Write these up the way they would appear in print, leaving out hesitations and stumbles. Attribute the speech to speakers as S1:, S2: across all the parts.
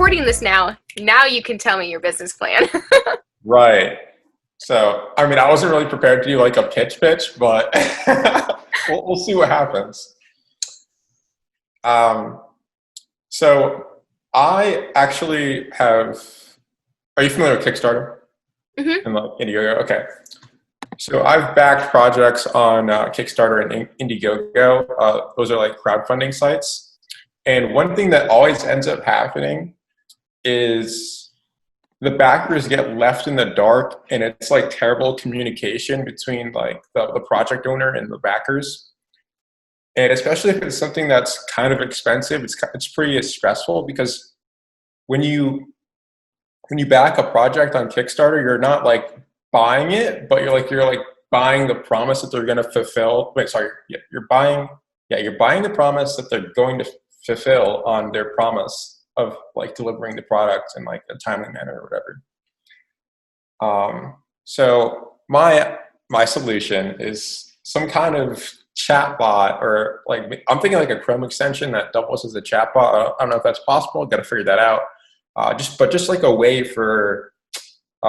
S1: recording this now. Now you can tell me your business plan.
S2: Right. So, I mean, I wasn't really prepared to do like a pitch, but we'll see what happens. So I actually have, are you familiar with Kickstarter?
S1: Mm-hmm.
S2: And like Indiegogo? Okay. So I've backed projects on Kickstarter and Indiegogo. Those are like crowdfunding sites. And one thing that always ends up happening is the backers get left in the dark, and it's like terrible communication between like the project owner and the backers. And especially if it's something that's kind of expensive, it's pretty stressful, because when you back a project on Kickstarter, you're not like buying it, but you're like buying the promise that they're going to fulfill. Wait, sorry, you're buying the promise that they're going to fulfill on their promise of like delivering the product in like a timely manner or whatever. So my solution is some kind of chat bot, or like I'm thinking like a Chrome extension that doubles as a chat bot. I don't know if that's possible. Got to figure that out. Just like a way for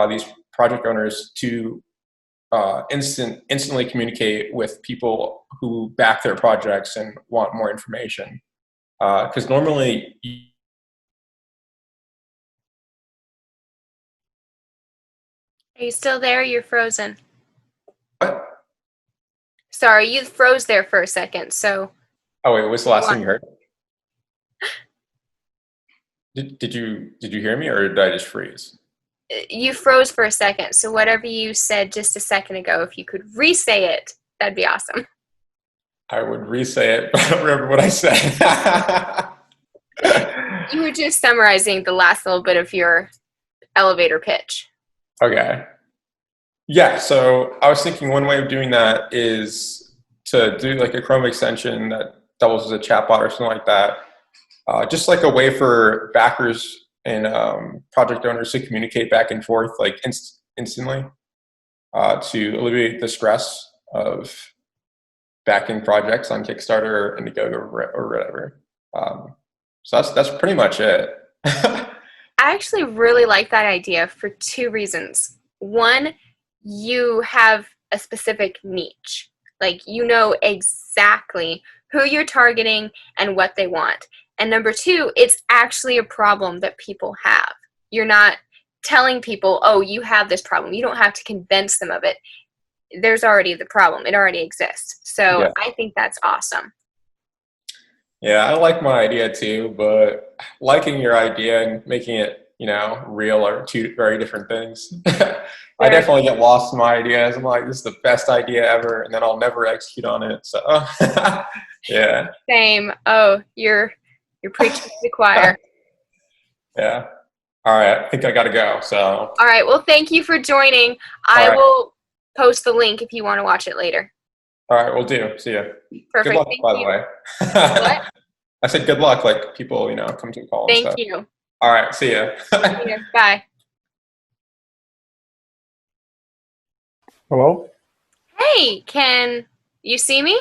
S2: these project owners to instantly communicate with people who back their projects and want more information. Because normally,
S1: Are you still there? You're frozen.
S2: what?
S1: Sorry, you froze there for a second. So.
S2: Oh wait, what's the last thing you heard? Did you hear me, or did I just freeze?
S1: You froze for a second. So whatever you said just a second ago, if you could re-say it, that'd be awesome.
S2: I would re-say it, but I don't remember what I said.
S1: You were just summarizing the last little bit of your elevator pitch.
S2: Okay. Yeah, so I was thinking one way of doing that is to do like a Chrome extension that doubles as a chatbot or something like that. Just like a way for backers and project owners to communicate back and forth like instantly to alleviate the stress of backing projects on Kickstarter or Indiegogo or whatever. So that's pretty much it.
S1: I actually really like that idea for two reasons. One, you have a specific niche. Like, you know exactly who you're targeting and what they want. And number two, it's actually a problem that people have. You're not telling people, oh, you have this problem. You don't have to convince them of it. There's already the problem. It already exists. So yeah. I think that's awesome.
S2: Yeah, I like my idea too, but liking your idea and making it, real are two very different things. I definitely get lost in my ideas. I'm like, this is the best idea ever, and then I'll never execute on it. So, yeah.
S1: Same. Oh, you're preaching to the choir.
S2: Yeah. All right. I think I got to go. So.
S1: All right. Well, thank you for joining. I will post the link if you want to watch it later.
S2: All right. We'll do. See ya.
S1: Perfect.
S2: Good luck,
S1: thank
S2: by
S1: you.
S2: the way.
S1: What?
S2: I said good luck. Like people, come to the call.
S1: Thank you.
S2: All right. See ya.
S1: See ya. Bye.
S3: Hello?
S1: Hey, can you see me?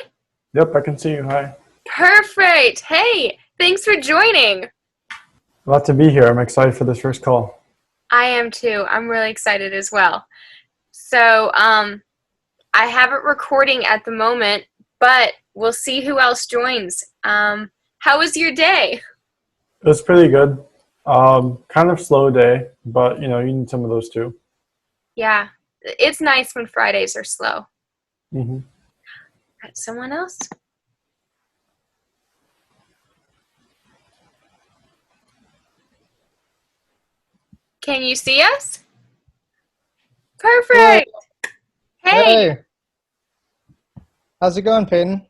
S3: Yep, I can see you. Hi.
S1: Perfect. Hey, thanks for joining.
S3: Glad to be here. I'm excited for this first call.
S1: I am too. I'm really excited as well. So, I have it recording at the moment, but we'll see who else joins. How was your day?
S3: It was pretty good. Kind of slow day, but you need some of those too.
S1: Yeah, it's nice when Fridays are slow.
S3: Mm-hmm.
S1: Got someone else? Can you see us? Perfect. Hey.
S4: How's it going, Payton?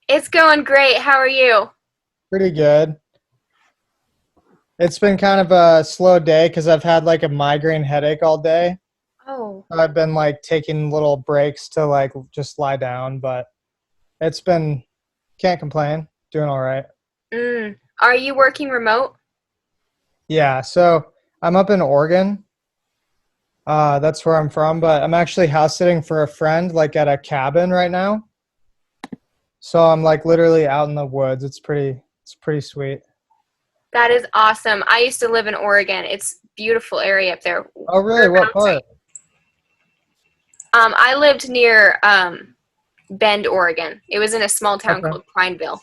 S1: It's going great. How are you?
S4: Pretty good. It's been kind of a slow day because I've had like a migraine headache all day.
S1: Oh.
S4: I've been like taking little breaks to like just lie down, but can't complain. Doing all right.
S1: Are you working remote?
S4: Yeah, so I'm up in Oregon. That's where I'm from, but I'm actually house sitting for a friend like at a cabin right now. So I'm like literally out in the woods. It's pretty sweet.
S1: That is awesome. I used to live in Oregon. It's a beautiful area up there.
S4: Oh, really? What part?
S1: I lived near Bend, Oregon. It was in a small town
S4: Okay.
S1: called Prineville.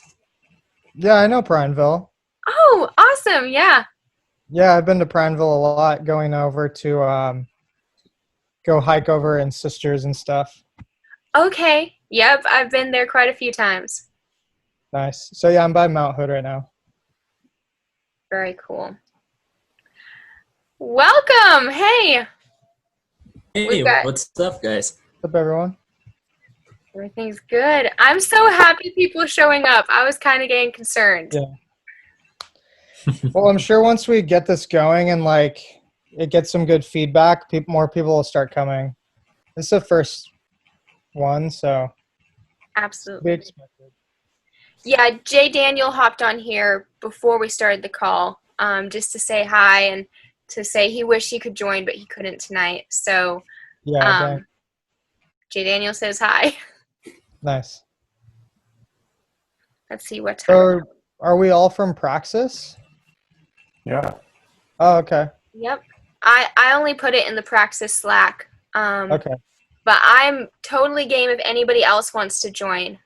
S4: Yeah, I know Prineville.
S1: Oh, awesome. Yeah.
S4: Yeah, I've been to Prineville a lot, going over to go hike over in Sisters and stuff.
S1: Okay. Yep, I've been there quite a few times.
S4: Nice. So yeah, I'm by Mount Hood right now.
S1: Very cool. Welcome. Hey.
S5: Hey,
S1: got-
S5: what's up, guys?
S4: What's up, everyone?
S1: Everything's good. I'm so happy people are showing up. I was kind of getting concerned.
S4: Yeah. Well, I'm sure once we get this going and like it gets some good feedback, more people will start coming. This is the first one, so
S1: Absolutely.
S4: be expected.
S1: Yeah, Jay Daniel hopped on here before we started the call, just to say hi and to say he wished he could join, but he couldn't tonight. So
S4: Yeah, dang.
S1: Jay Daniel says hi.
S4: Nice.
S1: Let's see what time.
S4: So are we all from Praxis?
S3: Yeah.
S4: Oh, okay.
S1: Yep. I only put it in the Praxis Slack.
S4: Okay.
S1: But I'm totally game if anybody else wants to join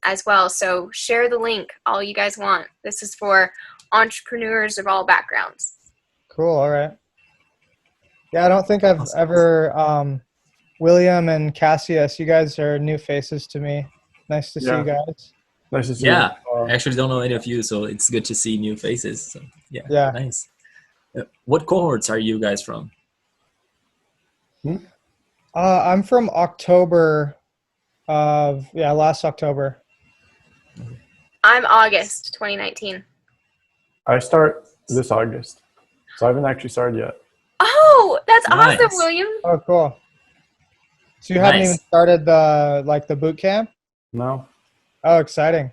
S1: as well. So share the link, all you guys want. This is for entrepreneurs of all backgrounds.
S4: Cool. All right. Yeah, I don't think I've ever William and Cassius, you guys are new faces to me. Nice to see you guys.
S3: Nice to see
S5: Yeah,
S3: you.
S5: I actually don't know any of you, so it's good to see new faces. So,
S4: Yeah.
S5: Nice. What cohorts are you guys from?
S4: I'm from October last October.
S1: I'm August 2019.
S3: I start this August, so I haven't actually started yet.
S1: Oh, that's
S5: Nice.
S1: awesome, William.
S4: Oh, cool. So you haven't
S5: Nice.
S4: even started the boot camp?
S3: No.
S4: Oh, exciting.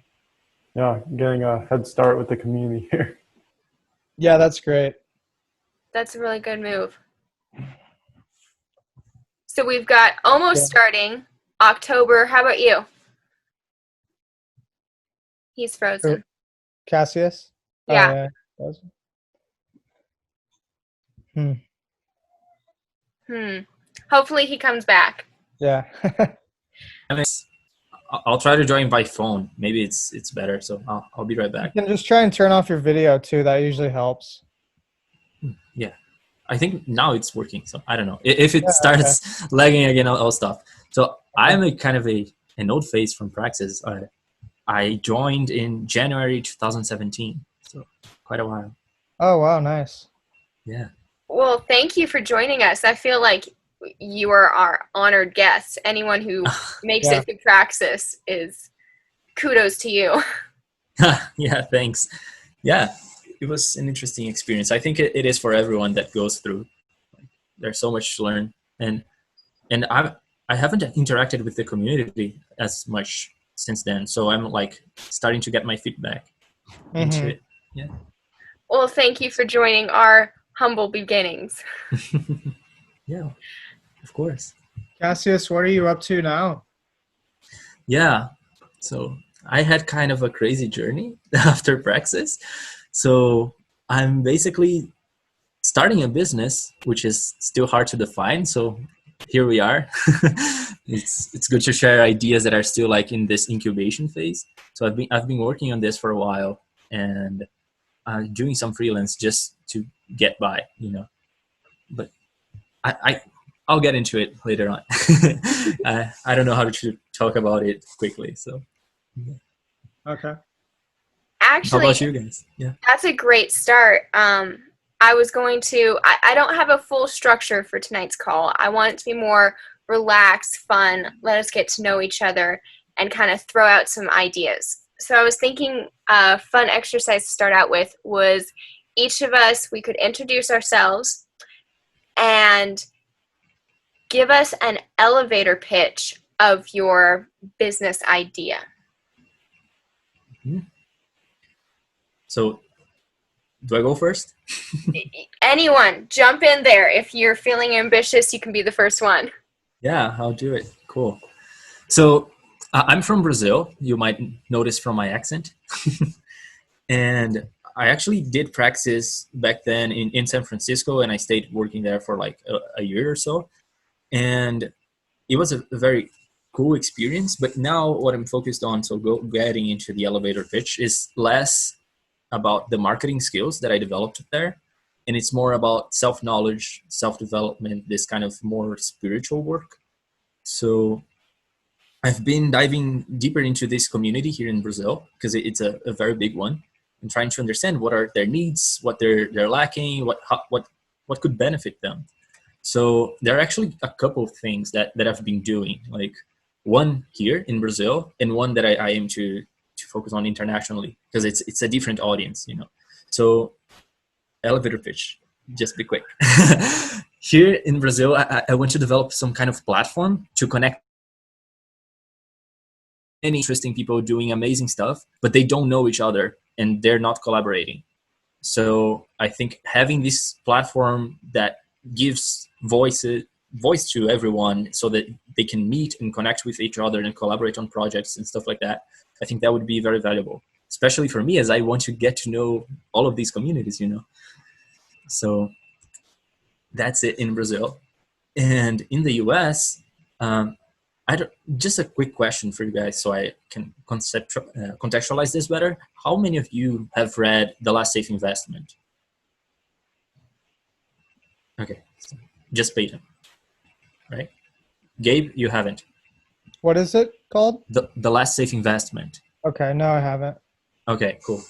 S3: Yeah, getting a head start with the community here.
S4: Yeah, that's great.
S1: That's a really good move. So we've got almost starting October. How about you? He's frozen.
S4: Cassius?
S1: Yeah.
S4: Oh, yeah.
S1: Hopefully he comes back.
S4: Yeah.
S5: I mean, I'll try to join by phone. Maybe it's better. So I'll be right
S4: You
S5: back.
S4: can just try and turn off your video too. That usually helps.
S5: Yeah, I think now it's working. So I don't know if it starts lagging again. I'll stop. So I'm a kind of an old face from Praxis. I joined in January 2017. So quite a while.
S4: Oh, wow. Nice.
S5: Yeah.
S1: Well, thank you for joining us. I feel like you are our honored guest. Anyone who makes it through Praxis is kudos to you.
S5: Yeah, thanks. Yeah, it was an interesting experience. I think it is for everyone that goes through. There's so much to learn, and I haven't interacted with the community as much since then. So I'm like starting to get my feedback into it. Yeah.
S1: Well, thank you for joining our humble beginnings.
S5: Yeah, of course.
S4: Cassius, what are you up to now?
S5: Yeah, so I had kind of a crazy journey after Praxis. So I'm basically starting a business, which is still hard to define. So here we are. It's good to share ideas that are still like in this incubation phase. So I've been working on this for a while and doing some freelance just to get by, But I'll get into it later on. I don't know how to talk about it quickly. So.
S4: Okay.
S1: Actually,
S5: How about you guys? Yeah.
S1: that's a great start. I was going to, I don't have a full structure for tonight's call. I want it to be more relaxed, fun, let us get to know each other and kind of throw out some ideas. So I was thinking a fun exercise to start out with was each of us, we could introduce ourselves and give us an elevator pitch of your business idea.
S5: So, do I go first?
S1: Anyone, jump in there. If you're feeling ambitious, you can be the first one.
S5: Yeah, I'll do it. Cool. So, I'm from Brazil. You might notice from my accent. And I actually did Praxis back then in San Francisco, and I stayed working there for like a year or so. And it was a very cool experience. But now what I'm focused on, so getting into the elevator pitch, is less about the marketing skills that I developed there. And it's more about self-knowledge, self-development, this kind of more spiritual work. So I've been diving deeper into this community here in Brazil because it's a very big one, and trying to understand what are their needs, what they're lacking, what could benefit them. So there are actually a couple of things that I've been doing, like one here in Brazil and one that I aim to focus on internationally because it's a different audience, you know. So elevator pitch, just be quick. Here in Brazil, I want to develop some kind of platform to connect many interesting people doing amazing stuff, but they don't know each other and they're not collaborating. So I think having this platform that gives voice to everyone so that they can meet and connect with each other and collaborate on projects and stuff like that, I think that would be very valuable, especially for me as I want to get to know all of these communities, you know. So that's it in Brazil. And in the US, just a quick question for you guys so I can contextualize this better. How many of you have read The Last Safe Investment? Okay, just Payton, right? Gabe, you haven't.
S4: What is it called?
S5: The Last Safe Investment.
S4: Okay, no, I haven't.
S5: Okay, cool.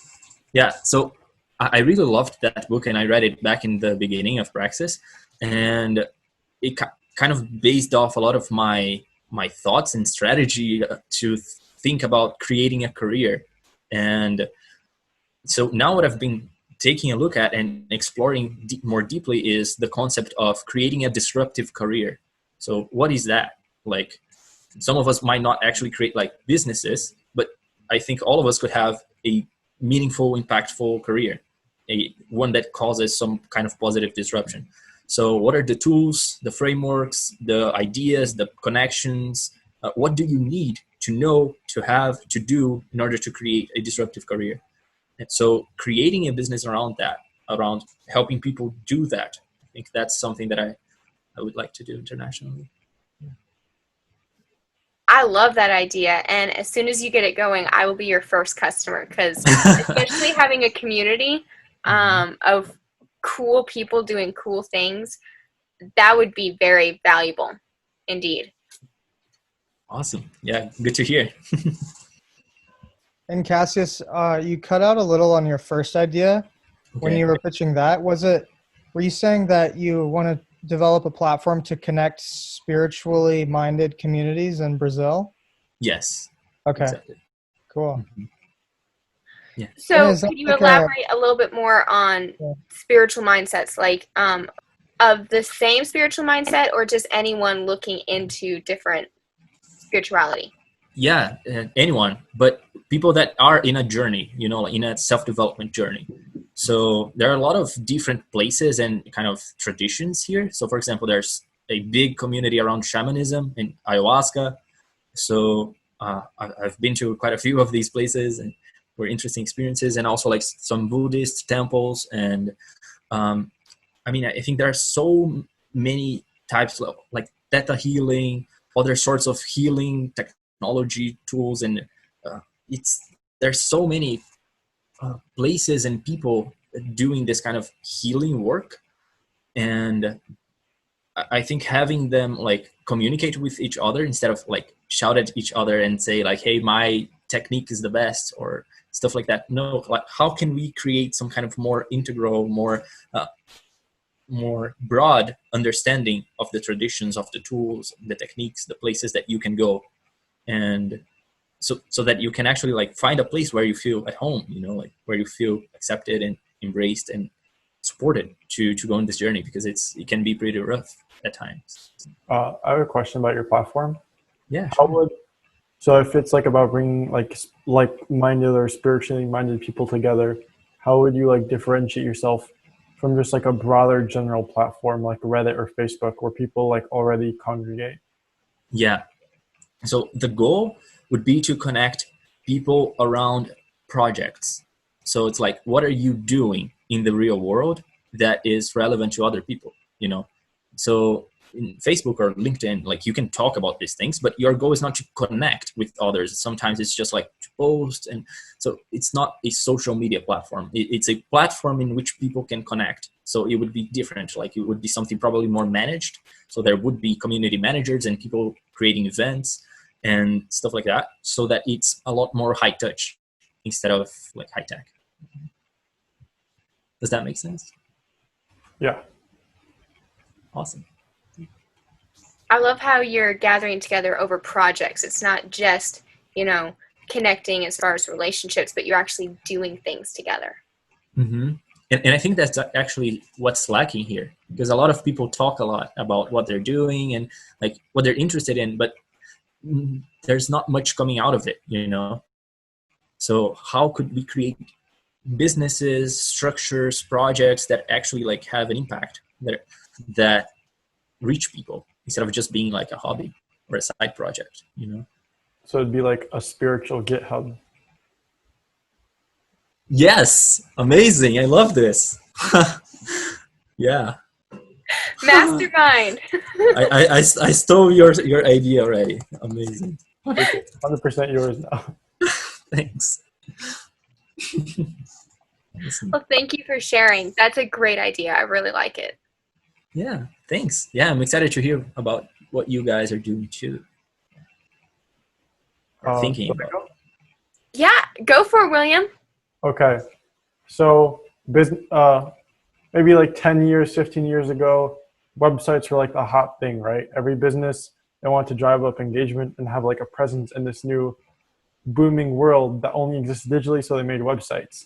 S5: Yeah, so I really loved that book, and I read it back in the beginning of Praxis, and it kind of based off a lot of my thoughts and strategy to think about creating a career. And so now what I've been taking a look at and exploring more deeply is the concept of creating a disruptive career. So what is that? Like, some of us might not actually create like businesses, but I think all of us could have a meaningful, impactful career, one that causes some kind of positive disruption. So what are the tools, the frameworks, the ideas, the connections? What do you need to know, to have, to do in order to create a disruptive career? And so creating a business around that, around helping people do that, I think that's something that I would like to do internationally.
S1: I love that idea. And as soon as you get it going, I will be your first customer because especially having a community of cool people doing cool things, that would be very valuable indeed.
S5: Awesome. Yeah, good to hear.
S4: And Cassius, you cut out a little on your first idea when you were pitching that. Were you saying that you want to develop a platform to connect spiritually minded communities in Brazil?
S5: Yes.
S4: Okay.
S5: Exactly.
S4: Cool.
S5: Mm-hmm. Yeah.
S1: So could you elaborate a little bit more on spiritual mindsets, like of the same spiritual mindset or just anyone looking into different spirituality?
S5: Yeah, anyone, but people that are in a journey, you know, in a self-development journey. So there are a lot of different places and kind of traditions here. So for example, there's a big community around shamanism and ayahuasca. So I've been to quite a few of these places and were interesting experiences, and also like some Buddhist temples. And I mean, I think there are so many types of like theta healing, other sorts of healing technology tools, and there's so many places and people doing this kind of healing work. And I think having them like communicate with each other instead of like shout at each other and say like, hey, my technique is the best or stuff like that. No, like how can we create some kind of more integral, more broad understanding of the traditions, of the tools, the techniques, the places that you can go, and so that you can actually like find a place where you feel at home, you know, like where you feel accepted and embraced and supported to go on this journey, because it can be pretty rough at times.
S3: I have a question about your platform.
S5: Yeah, sure.
S3: So if it's like about bringing like-minded or spiritually minded people together, how would you like differentiate yourself from just like a broader general platform like Reddit or Facebook where people like already congregate?
S5: Yeah. So the goal would be to connect people around projects. So it's like, what are you doing in the real world that is relevant to other people, So in Facebook or LinkedIn, like you can talk about these things, but your goal is not to connect with others. Sometimes it's just like to post. And so it's not a social media platform. It's a platform in which people can connect. So it would be different. Like it would be something probably more managed. So there would be community managers and people creating events and stuff like that, so that it's a lot more high touch instead of like high tech. Does that make sense?
S3: Yeah.
S5: Awesome.
S1: I love how you're gathering together over projects. It's not just, connecting as far as relationships, but you're actually doing things together.
S5: Mm-hmm. And I think that's actually what's lacking here, because a lot of people talk a lot about what they're doing and like what they're interested in, but there's not much coming out of it, So how could we create businesses, structures, projects that actually like have an impact that reach people instead of just being like a hobby or a side project,
S3: So it'd be like a spiritual GitHub.
S5: Yes, amazing. I love this. Yeah.
S1: Mastermind.
S5: I stole your idea already. Amazing.
S3: 100% yours now.
S5: Thanks.
S1: Well, thank you for sharing. That's a great idea. I really like it.
S5: Yeah, thanks. Yeah, I'm excited to hear about what you guys are doing too. Thinking about.
S1: Yeah, go for it, William.
S3: Okay. So maybe like 10 years, 15 years ago, websites were like the hot thing, right? Every business, they want to drive up engagement and have like a presence in this new booming world that only exists digitally, so they made websites.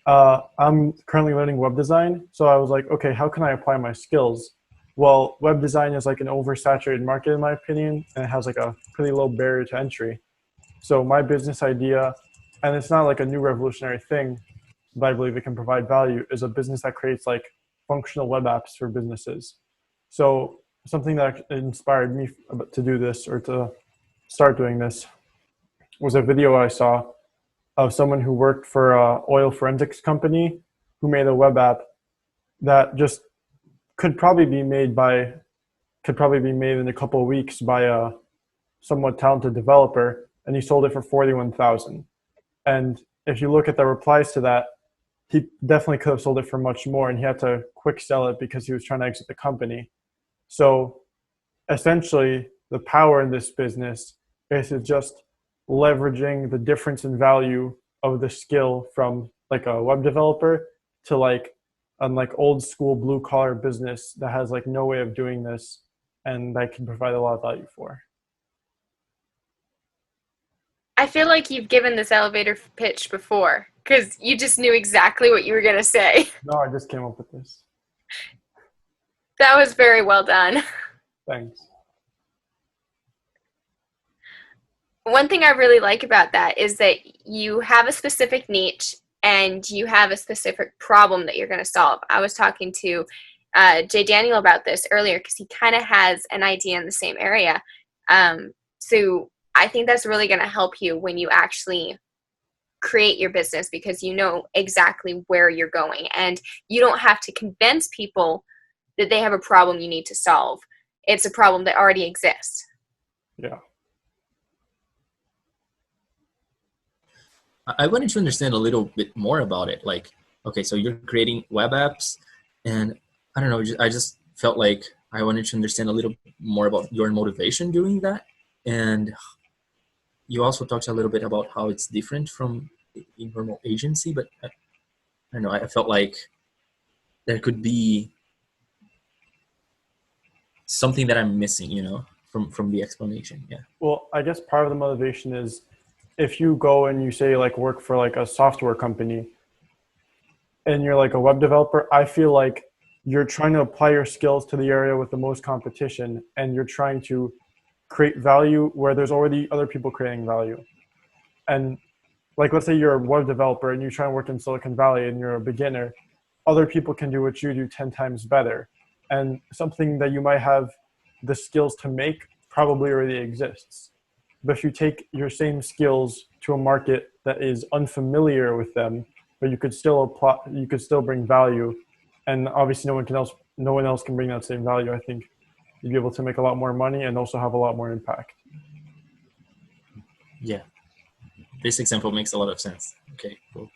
S3: I'm currently learning web design, so I was like, okay, how can I apply my skills? Well, web design is like an oversaturated market in my opinion, and it has like a pretty low barrier to entry. So my business idea, and it's not like a new revolutionary thing, but I believe it can provide value, is a business that creates like functional web apps for businesses. So something that inspired me to do this or to start doing this was a video I saw of someone who worked for an oil forensics company who made a web app that just could probably be made in a couple of weeks by a somewhat talented developer, and he sold it for $41,000. And if you look at the replies to that, he definitely could have sold it for much more, and he had to quick sell it because he was trying to exit the company. So essentially, the power in this business is just leveraging the difference in value of the skill from like a web developer to like old school blue collar business that has like no way of doing this and that can provide a lot of value for.
S1: I feel like you've given this elevator pitch before because you just knew exactly what you were going to say.
S3: No, I just came up with this.
S1: That was very well done.
S3: Thanks.
S1: One thing I really like about that is that you have a specific niche and you have a specific problem that you're going to solve. I was talking to Jay Daniel about this earlier because he kind of has an idea in the same area. So I think that's really going to help you when you actually create your business because you know exactly where you're going and you don't have to convince people that they have a problem you need to solve. It's a problem that already exists.
S3: Yeah.
S5: I wanted to understand a little bit more about it. Like, okay, so you're creating web apps, and I don't know, I just felt like I wanted to understand a little more about your motivation doing that. And you also talked a little bit about how it's different from a normal agency, but I don't know, I felt like there could be something that I'm missing, from the explanation. Yeah.
S3: Well, I guess part of the motivation is if you go and you say like work for like a software company and you're like a web developer, I feel like you're trying to apply your skills to the area with the most competition and you're trying to create value where there's already other people creating value. And like, let's say you're a web developer and you try and work in Silicon Valley and you're a beginner, other people can do what you do 10 times better. And something that you might have the skills to make probably already exists. But if you take your same skills to a market that is unfamiliar with them, but you could still apply, you could still bring value, and obviously no one else can bring that same value. I think you'd be able to make a lot more money and also have a lot more impact.
S5: Yeah, this example makes a lot of sense. Okay, cool.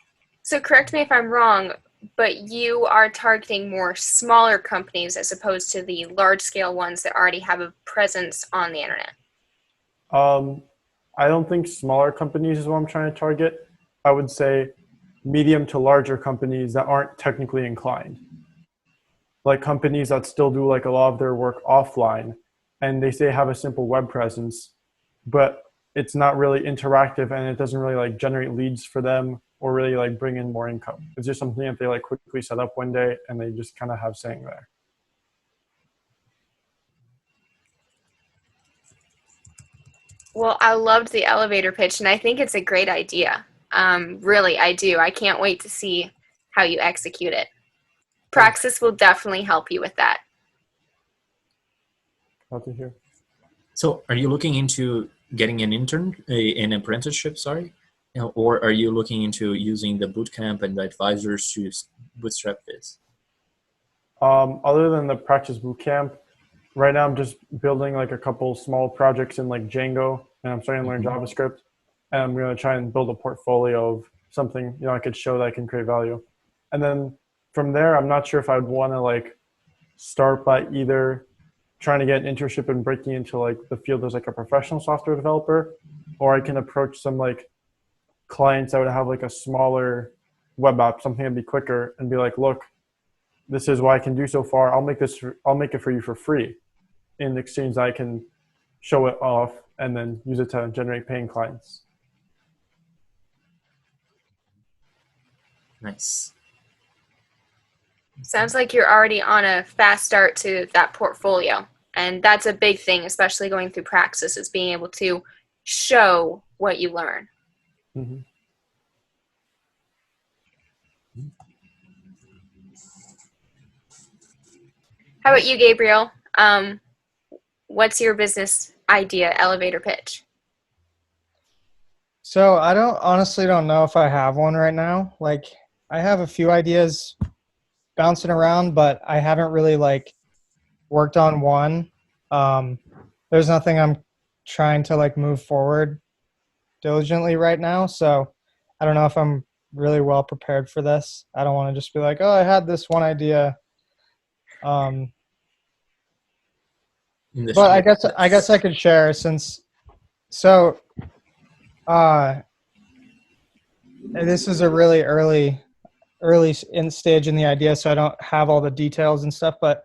S1: So correct me if I'm wrong, but you are targeting more smaller companies as opposed to the large-scale ones that already have a presence on the internet.
S3: I don't think smaller companies is what I'm trying to target. I would say medium to larger companies that aren't technically inclined. Like companies that still do like a lot of their work offline, and they say have a simple web presence, but it's not really interactive and it doesn't really like generate leads for them or really like bring in more income. It's just something that they like quickly set up one day and they just kind of have saying there.
S1: Well, I loved the elevator pitch, and I think it's a great idea. Really, I do. I can't wait to see how you execute it. Praxis will definitely help you with that.
S3: Glad to hear.
S5: So are you looking into getting an apprenticeship, sorry? Or are you looking into using the bootcamp and the advisors to bootstrap this?
S3: Other than the Practice Bootcamp, right now I'm just building like a couple small projects in like Django, and I'm starting to learn JavaScript, and I'm going to try and build a portfolio of something, I could show that I can create value. And then from there, I'm not sure if I'd want to like start by either trying to get an internship and breaking into like the field as like a professional software developer, or I can approach some like clients that would have like a smaller web app, something that'd be quicker, and be like, look, this is what I can do so far. I'll make it for you for free. In exchange, I can show it off and then use it to generate paying clients.
S5: Nice.
S1: Sounds like you're already on a fast start to that portfolio. And that's a big thing, especially going through Praxis, is being able to show what you learn.
S3: Mm-hmm.
S1: How about you, Gabriel? What's your business idea, elevator pitch?
S4: So I honestly don't know if I have one right now. Like I have a few ideas bouncing around, but I haven't really like worked on one. There's nothing I'm trying to like move forward diligently right now. So I don't know if I'm really well prepared for this. I don't want to just be like, oh, I had this one idea. But I guess I could share since, so, this is a really early in stage in the idea, so I don't have all the details and stuff, but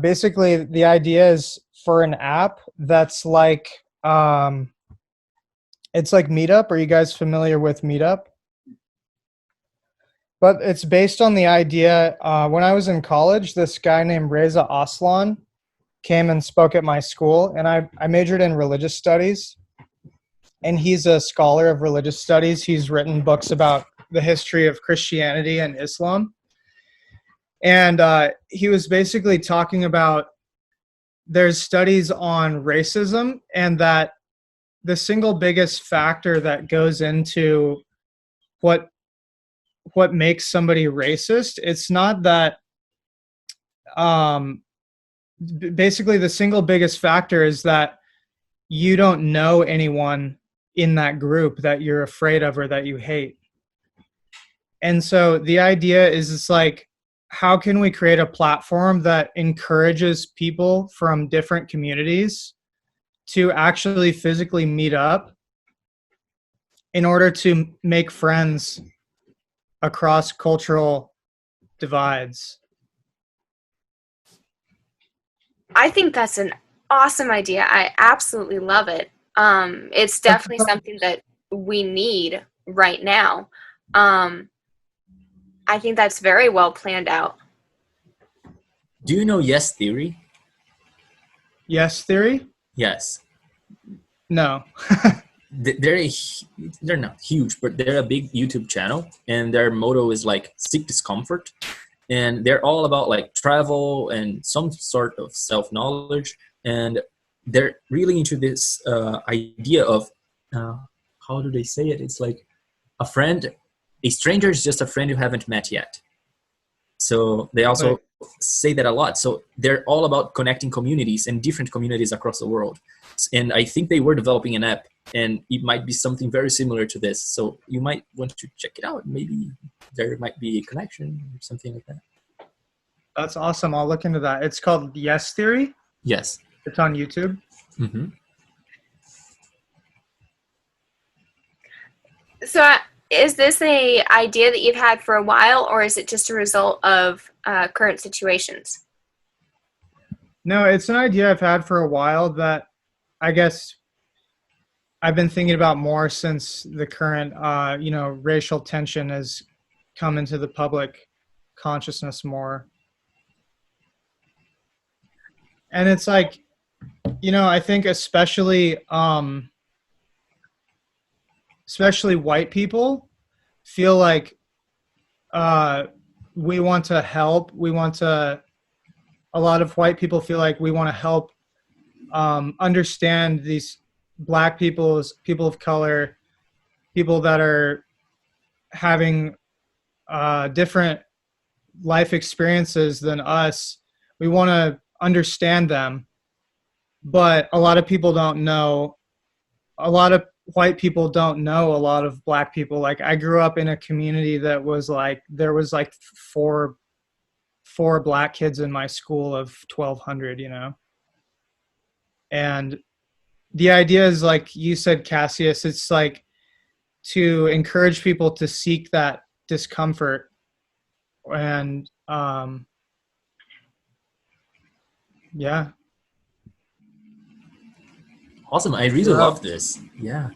S4: basically the idea is for an app that's like, it's like Meetup. Are you guys familiar with Meetup? But it's based on the idea, when I was in college, this guy named Reza Aslan came and spoke at my school, and I majored in religious studies, and he's a scholar of religious studies. He's written books about the history of Christianity and Islam. And he was basically talking about there's studies on racism, and that the single biggest factor that goes into what makes somebody racist, it's not that basically the single biggest factor is that you don't know anyone in that group that you're afraid of or that you hate. And so the idea is, it's like, how can we create a platform that encourages people from different communities to actually physically meet up in order to make friends across cultural divides?
S1: I think that's an awesome idea. I absolutely love it. It's definitely something that we need right now. I think that's very well planned out.
S5: Do you know Yes Theory?
S4: Yes Theory?
S5: Yes.
S4: No.
S5: They're not huge, but they're a big YouTube channel, and their motto is like seek discomfort, and they're all about like travel and some sort of self-knowledge, and they're really into this idea of how do they say it? It's like a friend a stranger is just a friend you haven't met yet. So they also
S4: Right.
S5: say that a lot. So they're all about connecting communities and different communities across the world. And I think they were developing an app, and it might be something very similar to this. So you might want to check it out. Maybe there might be a connection or something like that.
S4: That's awesome. I'll look into that. It's called Yes Theory.
S5: Yes.
S4: It's on YouTube.
S5: Mm-hmm.
S1: So, is this a idea that you've had for a while, or is it just a result of current situations?
S4: No, it's an idea I've had for a while that I guess I've been thinking about more since the current, racial tension has come into the public consciousness more. And it's like, I think especially white people feel like we want to help. A lot of white people feel like we want to help understand these Black people of color, people that are having different life experiences than us. We want to understand them, but a lot of people don't know. A lot of white people don't know a lot of Black people. Like, I grew up in a community that was like, there was like four Black kids in my school of 1,200, and the idea is, like you said, Cassius, it's like to encourage people to seek that discomfort and yeah.
S5: Awesome. I really love this. Yeah.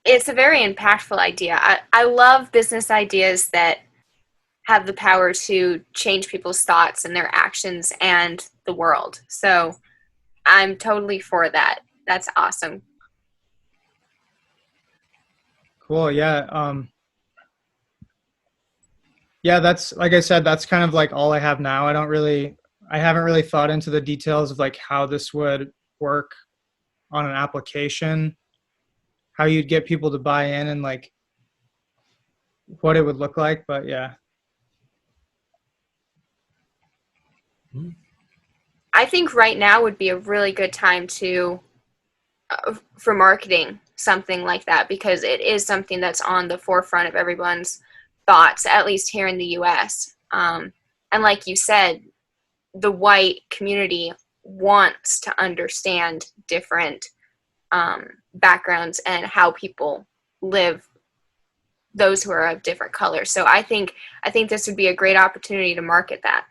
S1: It's a very impactful idea. I love business ideas that have the power to change people's thoughts and their actions and the world. So I'm totally for that. That's awesome.
S4: Cool. Yeah. Yeah, that's, like I said, that's kind of like all I have now. I haven't really thought into the details of like how this would work on an application, how you'd get people to buy in, and like what it would look like. But yeah.
S1: I think right now would be a really good time for marketing something like that, because it is something that's on the forefront of everyone's thoughts, at least here in the US. And like you said, the white community wants to understand different backgrounds and how people live, those who are of different colors. So I think this would be a great opportunity to market that.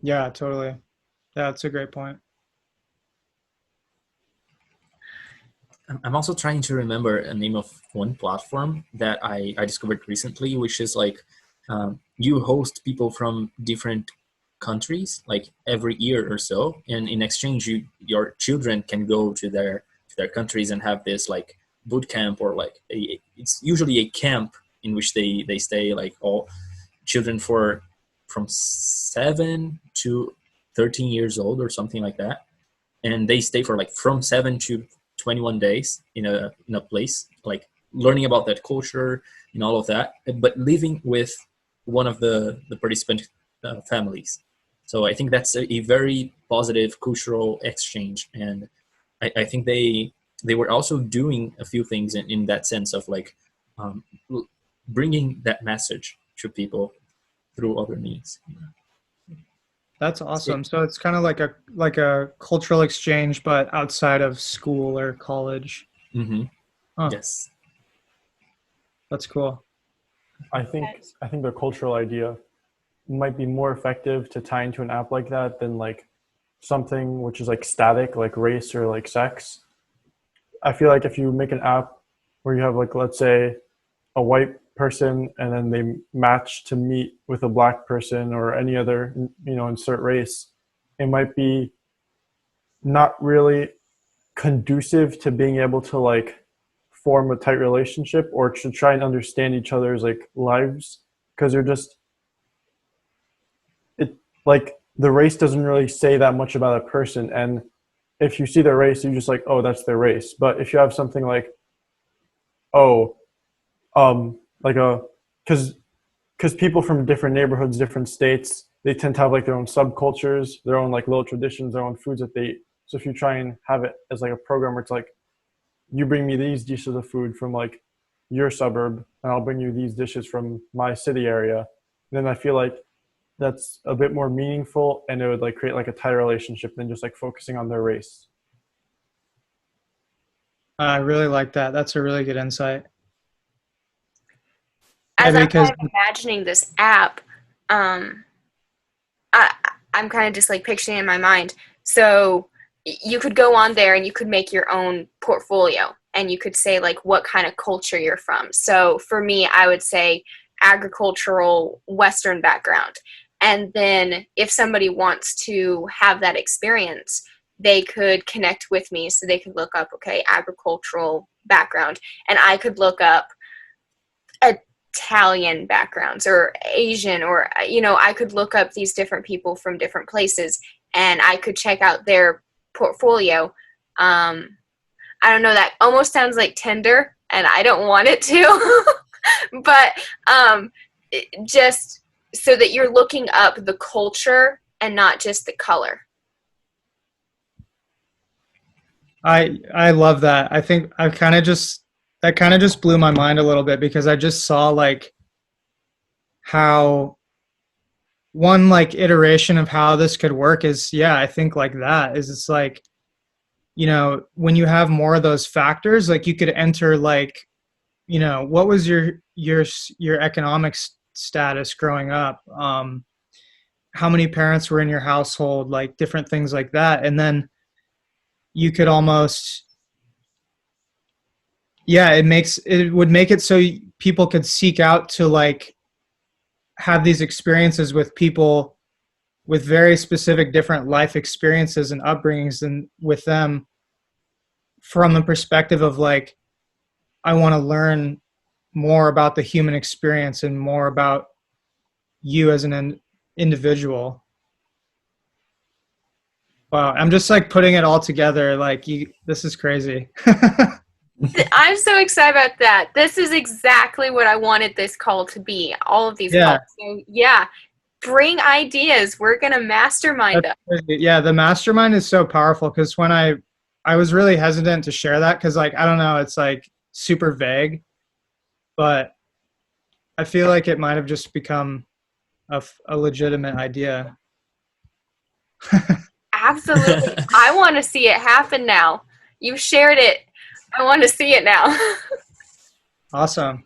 S4: Yeah, totally. Yeah, that's a great point.
S5: I'm also trying to remember a name of one platform that I discovered recently, which is like you host people from different countries like every year or so, and in exchange your children can go to their countries and have this like boot camp, or like it's usually a camp in which they stay, like all children from 7 to 13 years old or something like that, and they stay for like from 7 to 21 days in a place, like learning about that culture and all of that, but living with one of the participant families. So I think that's a very positive cultural exchange, and I think they were also doing a few things in that sense of like bringing that message to people through other means.
S4: That's awesome. So it's kind of like a cultural exchange, but outside of school or college.
S5: Mm-hmm.
S4: Huh.
S5: Yes.
S4: That's cool.
S3: I think the cultural idea might be more effective to tie into an app like that than like something which is like static, like race or like sex. I feel like if you make an app where you have like, let's say, a white person and then they match to meet with a black person or any other, insert race, it might be not really conducive to being able to like form a tight relationship or to try and understand each other's like lives, because they're just, it like the race doesn't really say that much about a person, and if you see their race you're just like, oh, that's their race. But if you have something like oh, like a, because people from different neighborhoods, different states, they tend to have like their own subcultures, their own like little traditions, their own foods that they eat. So if you try and have it as like a program where it's like, you bring me these dishes of food from like your suburb, and I'll bring you these dishes from my city area, then I feel like that's a bit more meaningful, and it would like create like a tighter relationship than just like focusing on their race.
S4: I really like that. That's a really good insight. Yeah,
S1: As I'm
S4: because
S1: kind of imagining this app, I, I'm kind of just like picturing it in my mind. So you could go on there and you could make your own portfolio, and you could say like what kind of culture you're from. So for me, I would say agricultural Western background. And then if somebody wants to have that experience, they could connect with me. So they could look up, okay, agricultural background. And I could look up Italian backgrounds or Asian, or, I could look up these different people from different places, and I could check out their portfolio. I don't know, that almost sounds like Tinder, and I don't want it to, but just so that you're looking up the culture and not just the color.
S4: I love that. I think that kind of just blew my mind a little bit, because I just saw like how one like iteration of how this could work is, yeah, I think like that is, it's like, when you have more of those factors, like you could enter like, what was your economic status growing up? How many parents were in your household? Like different things like that. And then you could almost, yeah, it would make it so people could seek out to like have these experiences with people with very specific different life experiences and upbringings, and with them from the perspective of like, I want to learn more about the human experience and more about you as an individual. Wow, I'm just like putting it all together. Like this is crazy.
S1: I'm so excited about that. This is exactly what I wanted this call to be. All of these
S4: Yeah.
S1: calls. So yeah, bring ideas. We're gonna mastermind them.
S4: Yeah, the mastermind is so powerful, because when I was really hesitant to share that, because like, I don't know, it's like super vague, but I feel like it might have just become a legitimate idea.
S1: Absolutely. I want to see it happen now. You shared it. I want to see it now.
S4: Awesome.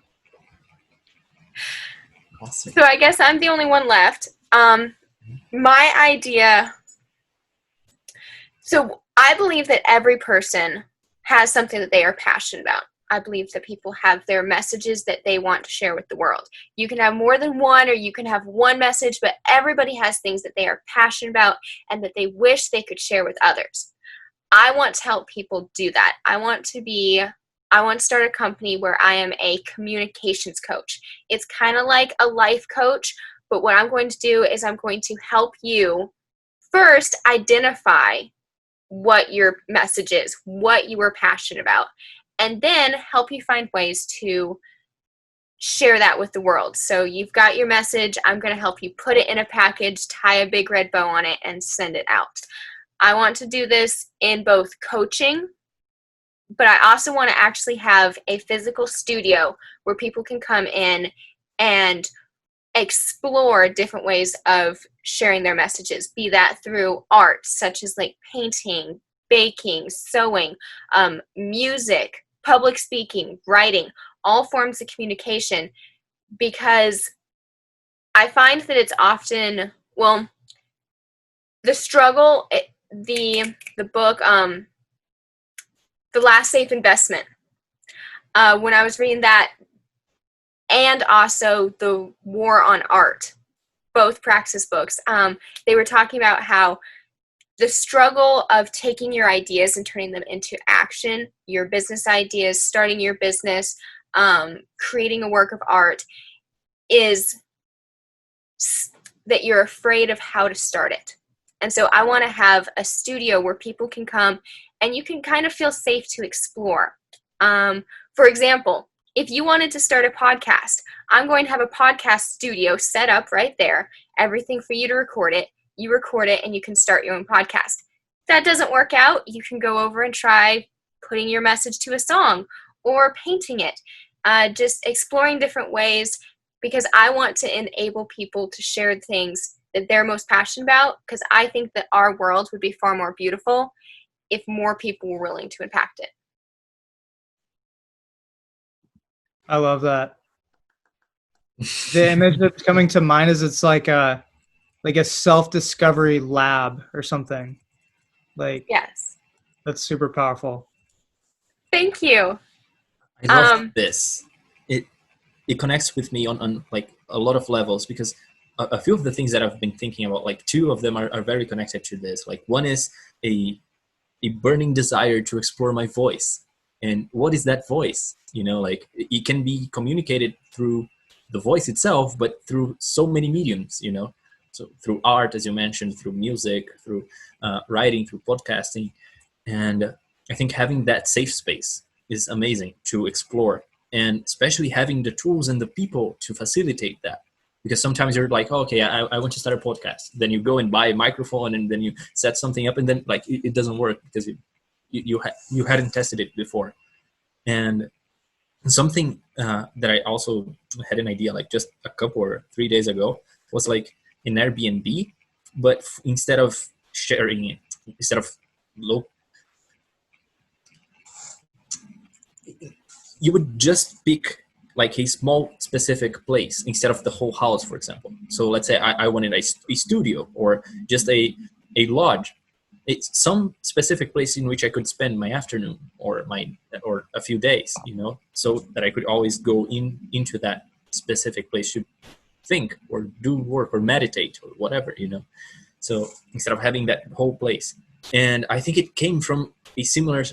S1: So I guess I'm the only one left. My idea. So I believe that every person has something that they are passionate about. I believe that people have their messages that they want to share with the world. You can have more than one, or you can have one message, but everybody has things that they are passionate about and that they wish they could share with others. I want to help people do that. I want to start a company where I am a communications coach. It's kind of like a life coach, but what I'm going to do is I'm going to help you first identify what your message is, what you are passionate about, and then help you find ways to share that with the world. So you've got your message. I'm going to help you put it in a package, tie a big red bow on it, and send it out. I want to do this in both coaching, but I also want to actually have a physical studio where people can come in and explore different ways of sharing their messages, be that through art, such as like painting, baking, sewing, music, public speaking, writing, all forms of communication, because I find that it's often, the struggle, the book, The Last Safe Investment, when I was reading that, and also The War on Art, both Praxis books, they were talking about how the struggle of taking your ideas and turning them into action, your business ideas, starting your business, creating a work of art, is that you're afraid of how to start it. And so I want to have a studio where people can come and you can kind of feel safe to explore. For example, If you wanted to start a podcast, I'm going to have a podcast studio set up right there, everything for you to record it. You record it and you can start your own podcast. If that doesn't work out, you can go over and try putting your message to a song or painting it. Just exploring different ways, because I want to enable people to share things that they're most passionate about, because I think that our world would be far more beautiful if more people were willing to impact it.
S4: I love that. The image that's coming to mind is it's like a self-discovery lab or something. Like,
S1: Yes.
S4: that's super powerful.
S1: Thank you.
S5: I love this. It connects with me on like a lot of levels, because a few of the things that I've been thinking about, like two of them are very connected to this. Like one is a burning desire to explore my voice. And what is that voice? You know, like it can be communicated through the voice itself, but through so many mediums, you know, so through art, as you mentioned, through music, through writing, through podcasting. And I think having that safe space is amazing to explore, and especially having the tools and the people to facilitate that. Because sometimes you're like, oh, okay, I want to start a podcast. Then you go and buy a microphone, and then you set something up, and then like it doesn't work because you hadn't tested it before. And something that I also had an idea, like just a couple or 3 days ago, was like an Airbnb, but instead of sharing it, instead of you would just pick like a small specific place instead of the whole house, for example. So let's say I wanted a studio or just a lodge. It's some specific place in which I could spend my afternoon or a few days, you know, so that I could always go into that specific place to think or do work or meditate or whatever, you know. So instead of having that whole place. And I think it came from a similar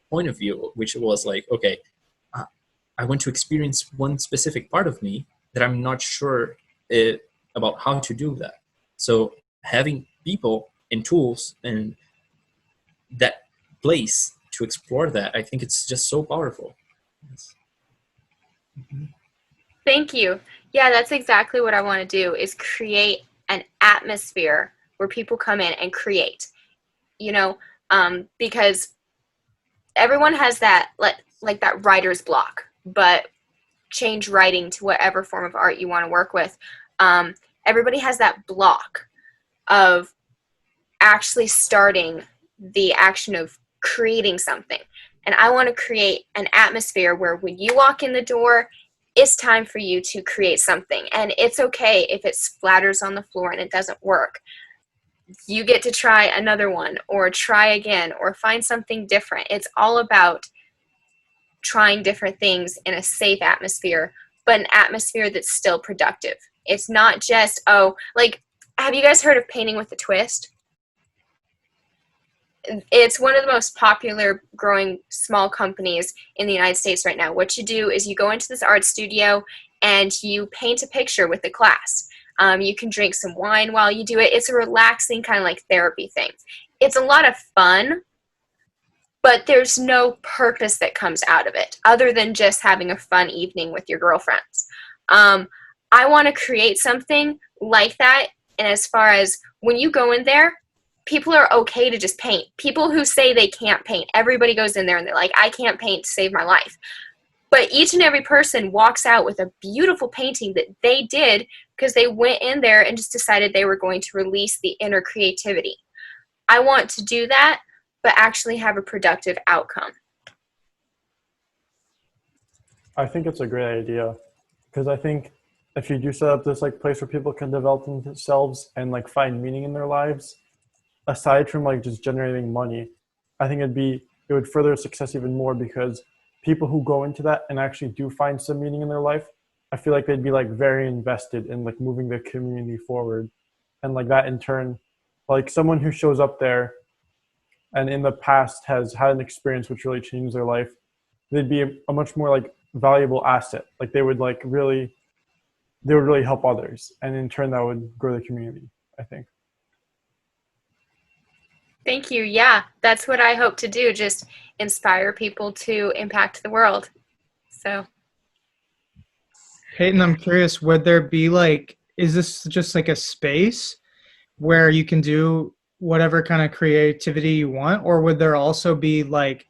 S5: point of view, which was like, okay, I want to experience one specific part of me that I'm not sure about how to do that. So having people and tools and that place to explore that, I think it's just so powerful.
S1: Thank you. Yeah, that's exactly what I want to do, is create an atmosphere where people come in and create, you know, because everyone has that, like that writer's block, but change writing to whatever form of art you want to work with. Everybody has that block of actually starting the action of creating something. And I want to create an atmosphere where when you walk in the door, it's time for you to create something. And it's okay if it splatters on the floor and it doesn't work. You get to try another one, or try again, or find something different. It's all about trying different things in a safe atmosphere, but an atmosphere that's still productive. It's not just, have you guys heard of painting with a twist? It's one of the most popular growing small companies in the United States right now. What you do is you go into this art studio and you paint a picture with the class. You can drink some wine while you do it. It's a relaxing kind of like therapy thing. It's a lot of fun, but there's no purpose that comes out of it other than just having a fun evening with your girlfriends. I want to create something like that. And as far as when you go in there, people are okay to just paint. People who say they can't paint, everybody goes in there and they're like, I can't paint to save my life. But each and every person walks out with a beautiful painting that they did because they went in there and just decided they were going to release the inner creativity. I want to do that, but actually have a productive outcome.
S3: I think it's a great idea, because I think if you do set up this like place where people can develop themselves and like find meaning in their lives, aside from like just generating money, I think it would further success even more, because people who go into that and actually do find some meaning in their life, I feel like they'd be like very invested in like moving their community forward. And like that in turn, like someone who shows up there and in the past has had an experience which really changed their life, they'd be a much more like valuable asset. Like they would really help others. And in turn that would grow the community, I think.
S1: Thank you. Yeah, that's what I hope to do, just inspire people to impact the world. So
S4: Peyton, I'm curious, would there be like, is this just like a space where you can do whatever kind of creativity you want? Or would there also be like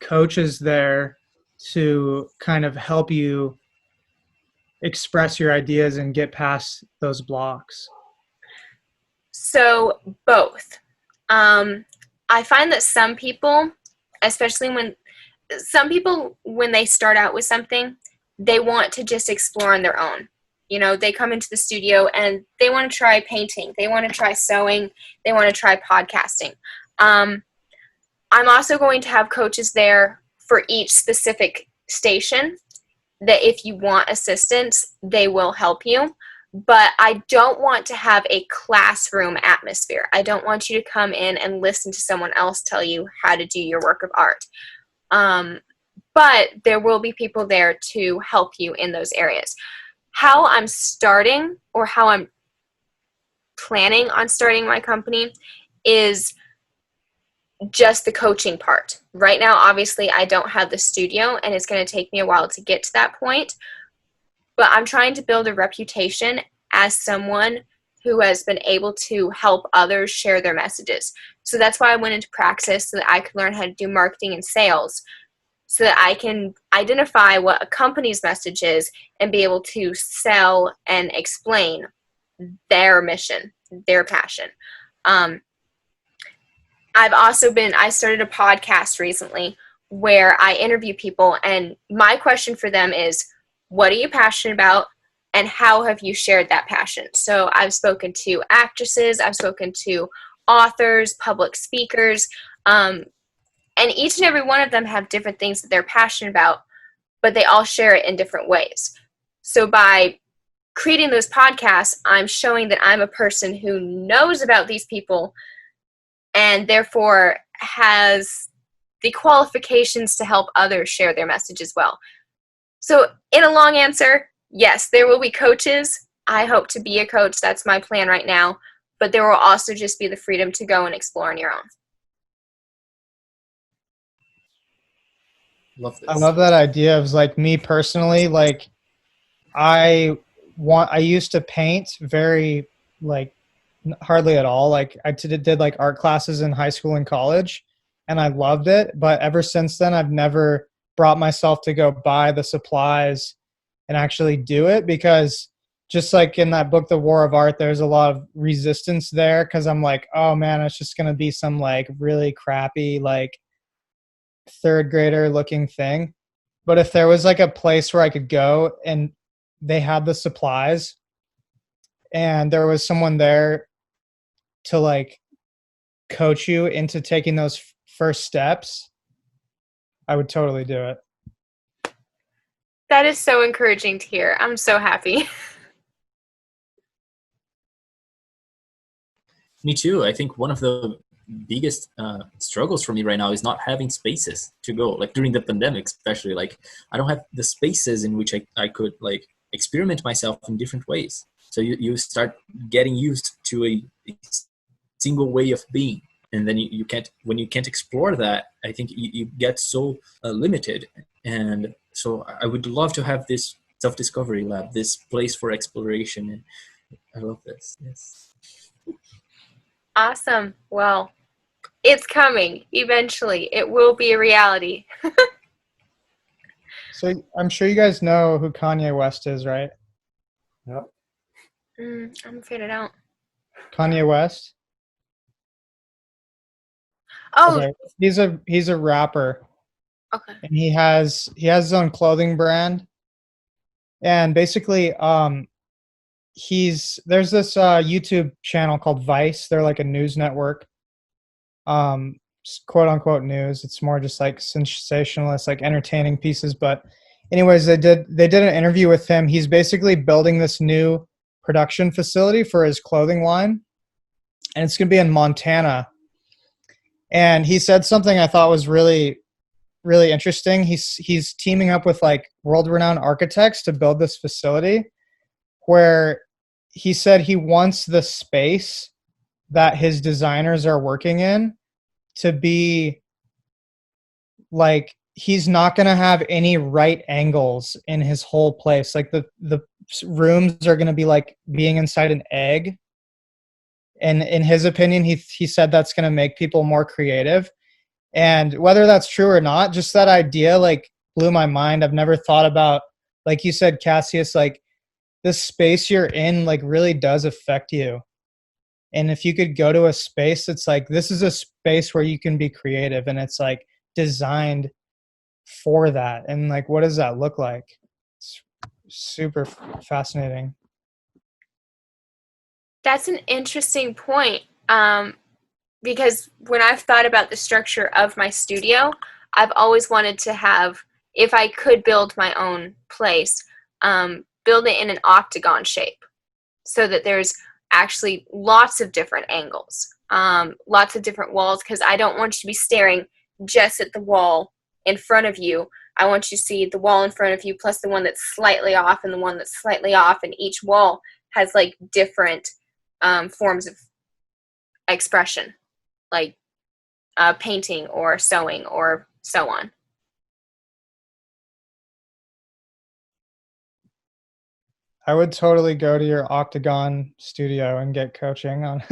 S4: coaches there to kind of help you express your ideas and get past those blocks?
S1: So both. I find that some people, especially when they start out with something, they want to just explore on their own. You know, they come into the studio and they want to try painting, they want to try sewing, they want to try podcasting. I'm also going to have coaches there for each specific station that if you want assistance, they will help you. But I don't want to have a classroom atmosphere. I don't want you to come in and listen to someone else tell you how to do your work of art. But there will be people there to help you in those areas. How I'm starting, or how I'm planning on starting my company, is just the coaching part. Right now, obviously, I don't have the studio, and it's going to take me a while to get to that point. But I'm trying to build a reputation as someone who has been able to help others share their messages. So that's why I went into Praxis, so that I could learn how to do marketing and sales, so that I can identify what a company's message is and be able to sell and explain their mission, their passion. I started a podcast recently where I interview people, and my question for them is, what are you passionate about, and how have you shared that passion? So I've spoken to actresses, I've spoken to authors, public speakers, and each and every one of them have different things that they're passionate about, but they all share it in different ways. So by creating those podcasts, I'm showing that I'm a person who knows about these people and therefore has the qualifications to help others share their message as well. So in a long answer, yes, there will be coaches. I hope to be a coach. That's my plan right now. But there will also just be the freedom to go and explore on your own.
S5: Love this.
S4: I love that idea of like me personally, like I used to paint very like hardly at all. Like I did like art classes in high school and college and I loved it. But ever since then, I've never brought myself to go buy the supplies and actually do it, because just like in that book, The War of Art, there's a lot of resistance there. Cause I'm like, oh man, it's just going to be some like really crappy, like third grader looking thing. But if there was like a place where I could go and they had the supplies and there was someone there to like coach you into taking those first steps, I would totally do it.
S1: That is so encouraging to hear. I'm so happy.
S5: Me too. I think one of the biggest struggles for me right now is not having spaces to go. Like during the pandemic, especially, like I don't have the spaces in which I could like experiment myself in different ways. So you start getting used to a single way of being. And then you can't, when you can't explore that, I think you get so limited. And so I would love to have this self-discovery lab, this place for exploration. And I love this. Yes.
S1: Awesome. Well, it's coming eventually. It will be a reality.
S4: So I'm sure you guys know who Kanye West is, right?
S3: Yep.
S1: I'm afraid I don't.
S4: Kanye West?
S1: Oh,
S4: Okay. He's a rapper.
S1: okay.
S4: And he has his own clothing brand. And basically there's this YouTube channel called Vice. They're like a news network. Quote unquote news. It's more just like sensationalist, like entertaining pieces. But anyways, they did an interview with him. He's basically building this new production facility for his clothing line, and it's going to be in Montana. And he said something I thought was really, really interesting. He's teaming up with like world-renowned architects to build this facility, where he said he wants the space that his designers are working in to be like he's not going to have any right angles in his whole place. Like the rooms are going to be like being inside an egg. And in his opinion, he said that's going to make people more creative. And whether that's true or not, just that idea like blew my mind. I've never thought about, like you said, Cassius, like this space you're in like really does affect you. And if you could go to a space that's like, this is a space where you can be creative and it's like designed for that. And like, what does that look like? It's super fascinating.
S1: That's an interesting point. Because when I've thought about the structure of my studio, I've always wanted to have, if I could build my own place, build it in an octagon shape so that there's actually lots of different angles, lots of different walls, because I don't want you to be staring just at the wall in front of you. I want you to see the wall in front of you plus the one that's slightly off and the one that's slightly off, and each wall has like different forms of expression, like painting or sewing or so on.
S4: I would totally go to your Octagon studio and get coaching on.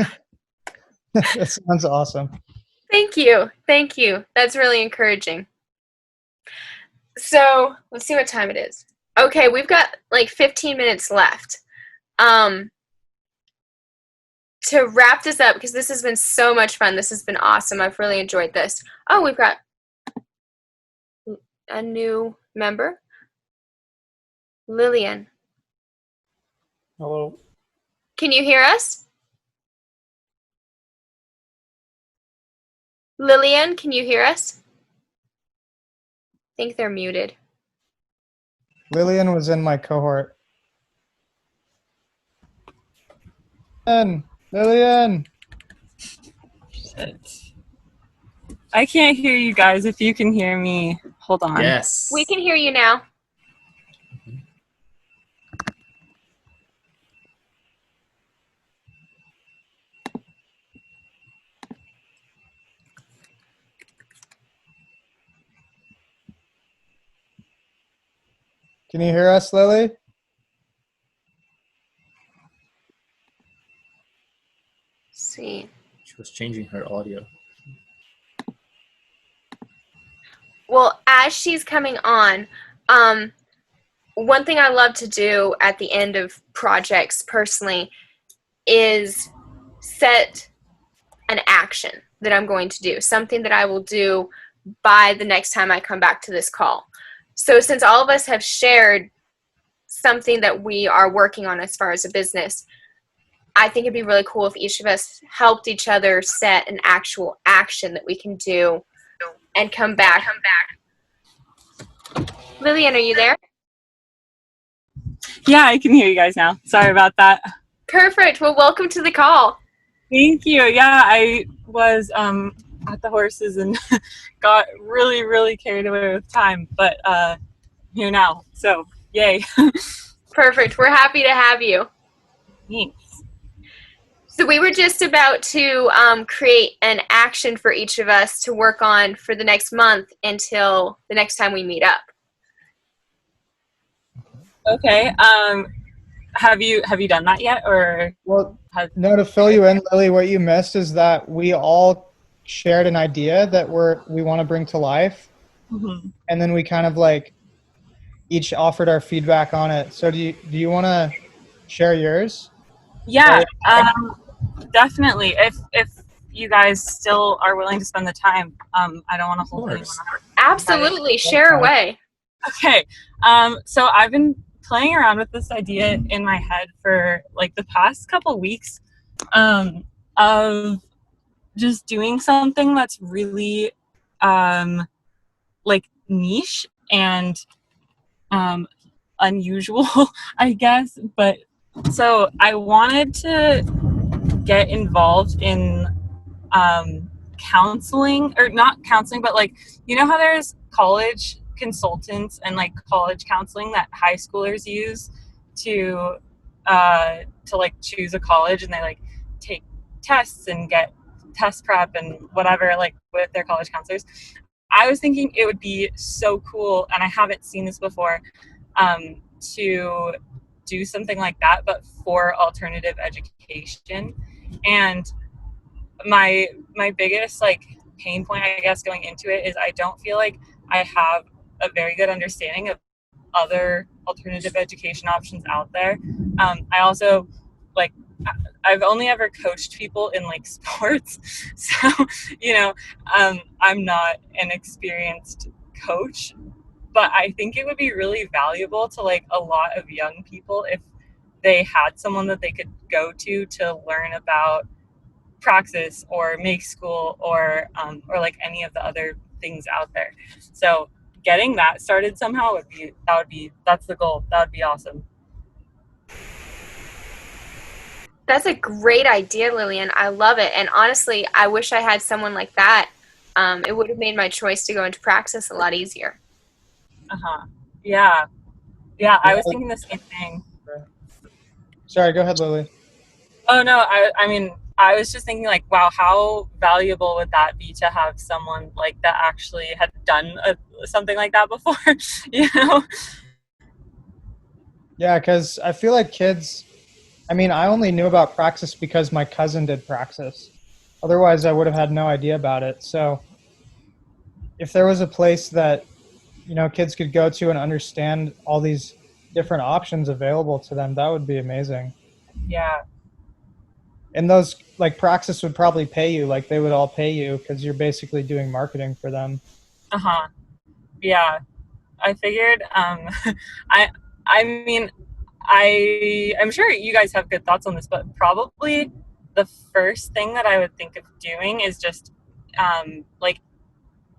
S4: That sounds awesome.
S1: Thank you. Thank you. That's really encouraging. So let's see what time it is. Okay, we've got like 15 minutes left. To wrap this up, because this has been so much fun. This has been awesome. I've really enjoyed this. Oh, we've got a new member. Lillian.
S3: Hello.
S1: Can you hear us? Lillian, can you hear us? I think they're muted.
S4: Lillian was in my cohort. Lillian.
S6: Shit. I can't hear you guys. If you can hear me, hold on.
S5: Yes.
S1: We can hear you now.
S4: Can you hear us, Lily?
S1: Let's see.
S5: She was changing her audio.
S1: Well, as she's coming on, one thing I love to do at the end of projects personally is set an action that I'm going to do, something that I will do by the next time I come back to this call. So since all of us have shared something that we are working on as far as a business, I think it'd be really cool if each of us helped each other set an actual action that we can do and come back. Lillian, are you there?
S6: Yeah, I can hear you guys now. Sorry about that.
S1: Perfect. Well, welcome to the call.
S6: Thank you. Yeah, I was at the horses and got really, really carried away with time, but here now. So, yay.
S1: Perfect. We're happy to have you.
S6: Thanks.
S1: So we were just about to create an action for each of us to work on for the next month until the next time we meet up.
S6: Okay. Have you done that yet, or?
S4: Well, no, to fill you in, Lily, what you missed is that we all shared an idea that we want to bring to life.
S6: Mm-hmm.
S4: And then we kind of like each offered our feedback on it. So do you want to share yours?
S6: Yeah, definitely. If you guys still are willing to spend the time, I don't want to hold anyone up.
S1: Absolutely. Share away.
S6: Okay. So I've been playing around with this idea in my head for like the past couple weeks, of just doing something that's really like niche and unusual, I guess. But so I wanted to get involved in counseling, or not counseling, but like, you know how there's college consultants and like college counseling that high schoolers use to like choose a college, and they like take tests and get test prep and whatever, like with their college counselors. I was thinking it would be so cool, and I haven't seen this before, to do something like that, but for alternative education. And my biggest like pain point, I guess, going into it is I don't feel like I have a very good understanding of other alternative education options out there. I also like I've only ever coached people in like sports, so you know, I'm not an experienced coach, but I think it would be really valuable to like a lot of young people if they had someone that they could go to learn about Praxis or Make School or like any of the other things out there. So getting that started somehow that's the goal. That would be awesome.
S1: That's a great idea, Lillian. I love it. And honestly, I wish I had someone like that. It would have made my choice to go into Praxis a lot easier.
S6: Yeah. I was thinking the same thing.
S4: Sorry, go ahead, Lily.
S6: Oh no, I mean, I was just thinking like, wow, how valuable would that be to have someone like that actually had done something like that before, you know?
S4: Yeah, because I feel like kids, I mean, I only knew about Praxis because my cousin did Praxis. Otherwise, I would have had no idea about it. So if there was a place that, you know, kids could go to and understand all these different options available to them, that would be amazing.
S6: Yeah.
S4: And those, like, Praxis would probably pay you, like they would all pay you because you're basically doing marketing for them.
S6: Yeah. I figured, I mean, I'm sure you guys have good thoughts on this, but probably the first thing that I would think of doing is just, like,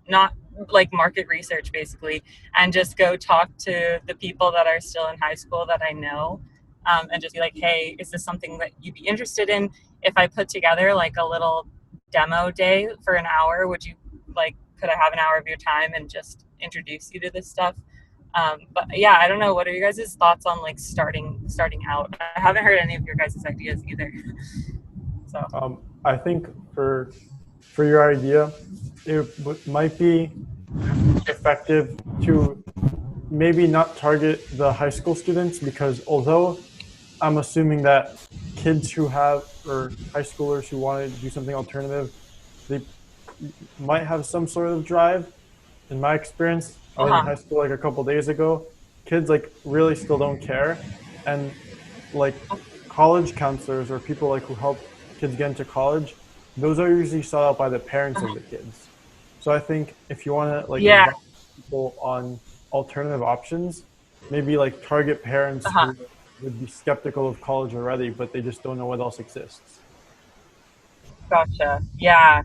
S6: not like market research basically, and just go talk to the people that are still in high school that I know, and just be like, hey, is this something that you'd be interested in? If I put together like a little demo day for an hour, could I have an hour of your time and just introduce you to this stuff? But yeah, I don't know, what are you guys' thoughts on like starting out? I haven't heard any of your guys' ideas either. So
S3: I think for your idea, it might be effective to maybe not target the high school students, because although I'm assuming that kids who have, or high schoolers who want to do something alternative, they might have some sort of drive. In my experience, I was in high school like a couple days ago. Kids like really still don't care, and like college counselors or people like who help kids get into college, those are usually sought out by the parents of the kids. So I think if you want to like invite people on alternative options, maybe like target parents who would be skeptical of college already, but they just don't know what else exists.
S6: Gotcha. Yeah.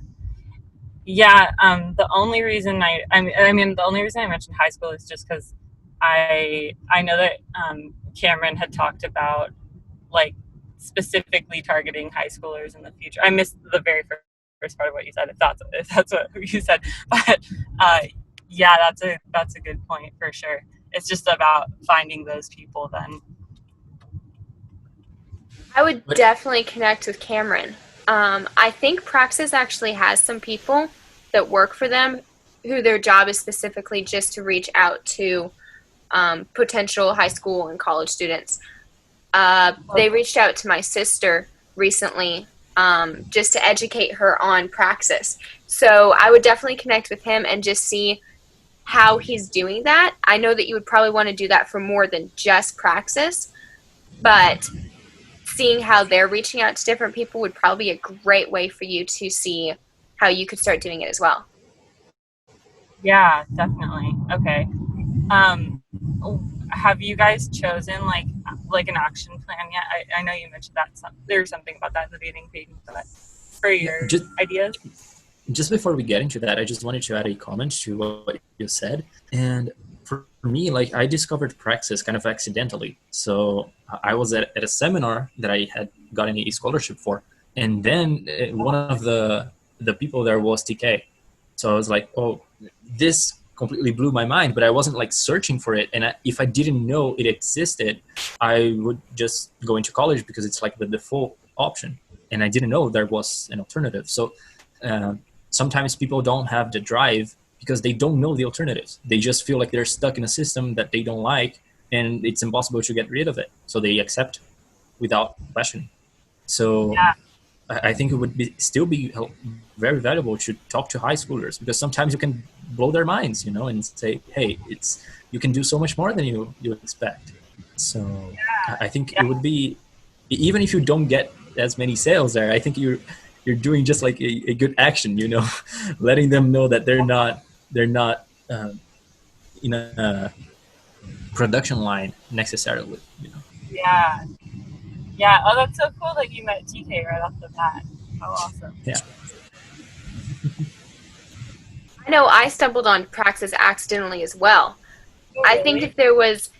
S6: The only reason the only reason I mentioned high school is just because I know that Cameron had talked about like specifically targeting high schoolers in the future. I missed the very first part of what you said, if that's what you said, but yeah, that's a good point for sure. It's just about finding those people then.
S1: I would definitely connect with Cameron. I think Praxis actually has some people that work for them who their job is specifically just to reach out to potential high school and college students. They reached out to my sister recently just to educate her on Praxis. So I would definitely connect with him and just see how he's doing that. I know that you would probably want to do that for more than just Praxis, but seeing how they're reaching out to different people would probably be a great way for you to see how you could start doing it as well.
S6: Yeah, definitely. Okay. Have you guys chosen like an action plan yet? I know you mentioned that there's something about that in the beginning, Payton, but for your ideas?
S5: Just before we get into that, I just wanted to add a comment to what you said. And for me, like I discovered Praxis kind of accidentally. So I was at a seminar that I had gotten a scholarship for. And then one of the people there was TK. So I was like, oh, this completely blew my mind, but I wasn't like searching for it. And if I didn't know it existed, I would just go into college because it's like the default option. And I didn't know there was an alternative. So sometimes people don't have the drive because they don't know the alternatives. They just feel like they're stuck in a system that they don't like, and it's impossible to get rid of it. So they accept without questioning. So
S6: Yeah.
S5: I think it would still be very valuable to talk to high schoolers, because sometimes you can blow their minds, and say, hey, you can do so much more than you expect. So I think it would be, even if you don't get as many sales there, I think you're doing just like a good action, letting them know that they're not in a production line necessarily.
S6: Yeah. Yeah. Oh, that's so cool that you met TK right off the bat. How awesome.
S5: Yeah.
S1: I know I stumbled on Praxis accidentally as well.
S6: Oh,
S1: I
S6: really?
S1: think if there was,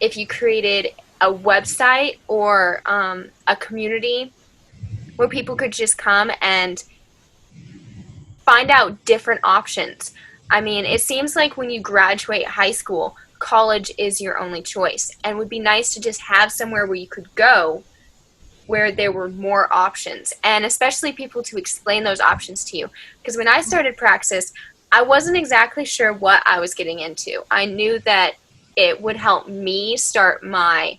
S1: if you created a website or a community where people could just come and find out different options. I mean, it seems like when you graduate high school, college is your only choice, and it would be nice to just have somewhere where you could go where there were more options, and especially people to explain those options to you. Because when I started Praxis, I wasn't exactly sure what I was getting into. I knew that it would help me start my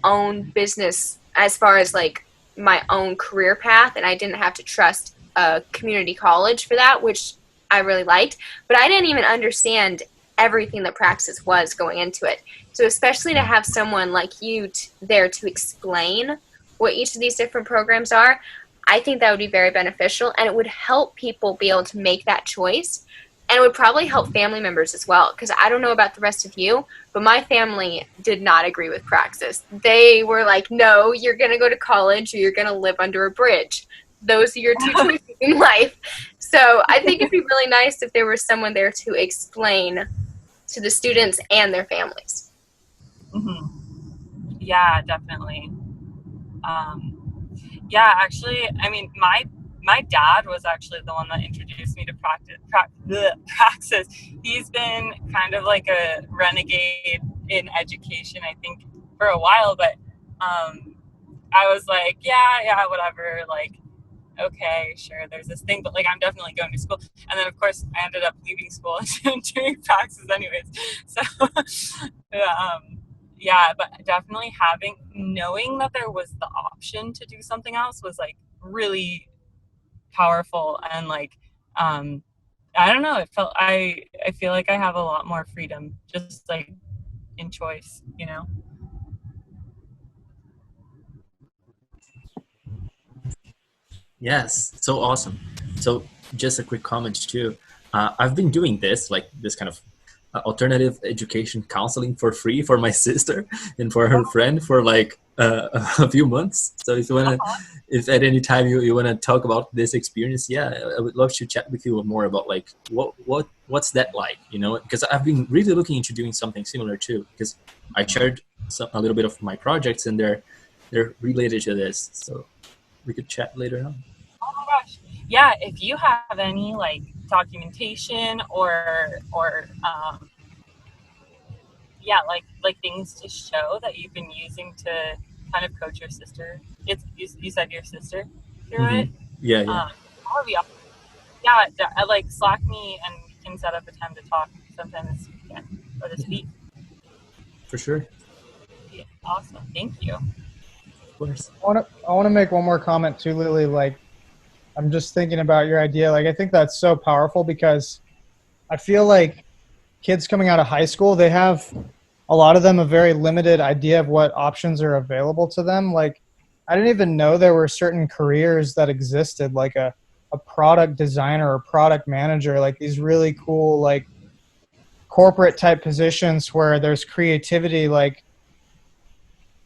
S1: own business as far as like my own career path, and I didn't have to trust a community college for that, which I really liked. But I didn't even understand everything that Praxis was going into it. So especially to have someone like you there to explain what each of these different programs are, I think that would be very beneficial, and it would help people be able to make that choice. And it would probably help family members as well, because I don't know about the rest of you, but my family did not agree with Praxis. They were like, no, you're going to go to college or you're going to live under a bridge. Those are your two choices in life. So I think it'd be really nice if there was someone there to explain to the students and their families.
S6: Mm-hmm. Yeah, definitely. Yeah, actually, I mean, my dad was actually the one that introduced me to Praxis. He's been kind of like a renegade in education, I think, for a while, but I was like, yeah, whatever, like, okay, sure, there's this thing, but like, I'm definitely going to school. And then, of course, I ended up leaving school and doing Praxis anyways. So, yeah, but definitely knowing that there was the option to do something else was like really powerful. And like, I don't know, I feel like I have a lot more freedom just like in choice,
S5: Yes, so awesome. So just a quick comment too. I've been doing this kind of alternative education counseling for free for my sister and for her friend for like a few months. So if you wanna, if at any time you wanna talk about this experience, yeah, I would love to chat with you more about like what's that like, because I've been really looking into doing something similar too, because I shared a little bit of my projects and they're related to this. So we could chat later on.
S6: Oh my gosh. Yeah, if you have any like documentation or yeah, like things to show that you've been using to kind of coach your sister. You said your sister through it.
S5: Yeah.
S6: That would be awesome. Yeah, like Slack me and we can set up a time to talk sometime this weekend or this week.
S5: For sure.
S6: Yeah, awesome. Thank you.
S5: Of course.
S4: I want to make one more comment too, Lily. Like, I'm just thinking about your idea. Like, I think that's so powerful because I feel like kids coming out of high school, they have a lot of them a very limited idea of what options are available to them. Like, I didn't even know there were certain careers that existed, like a product designer or product manager, like these really cool, like corporate type positions where there's creativity. Like,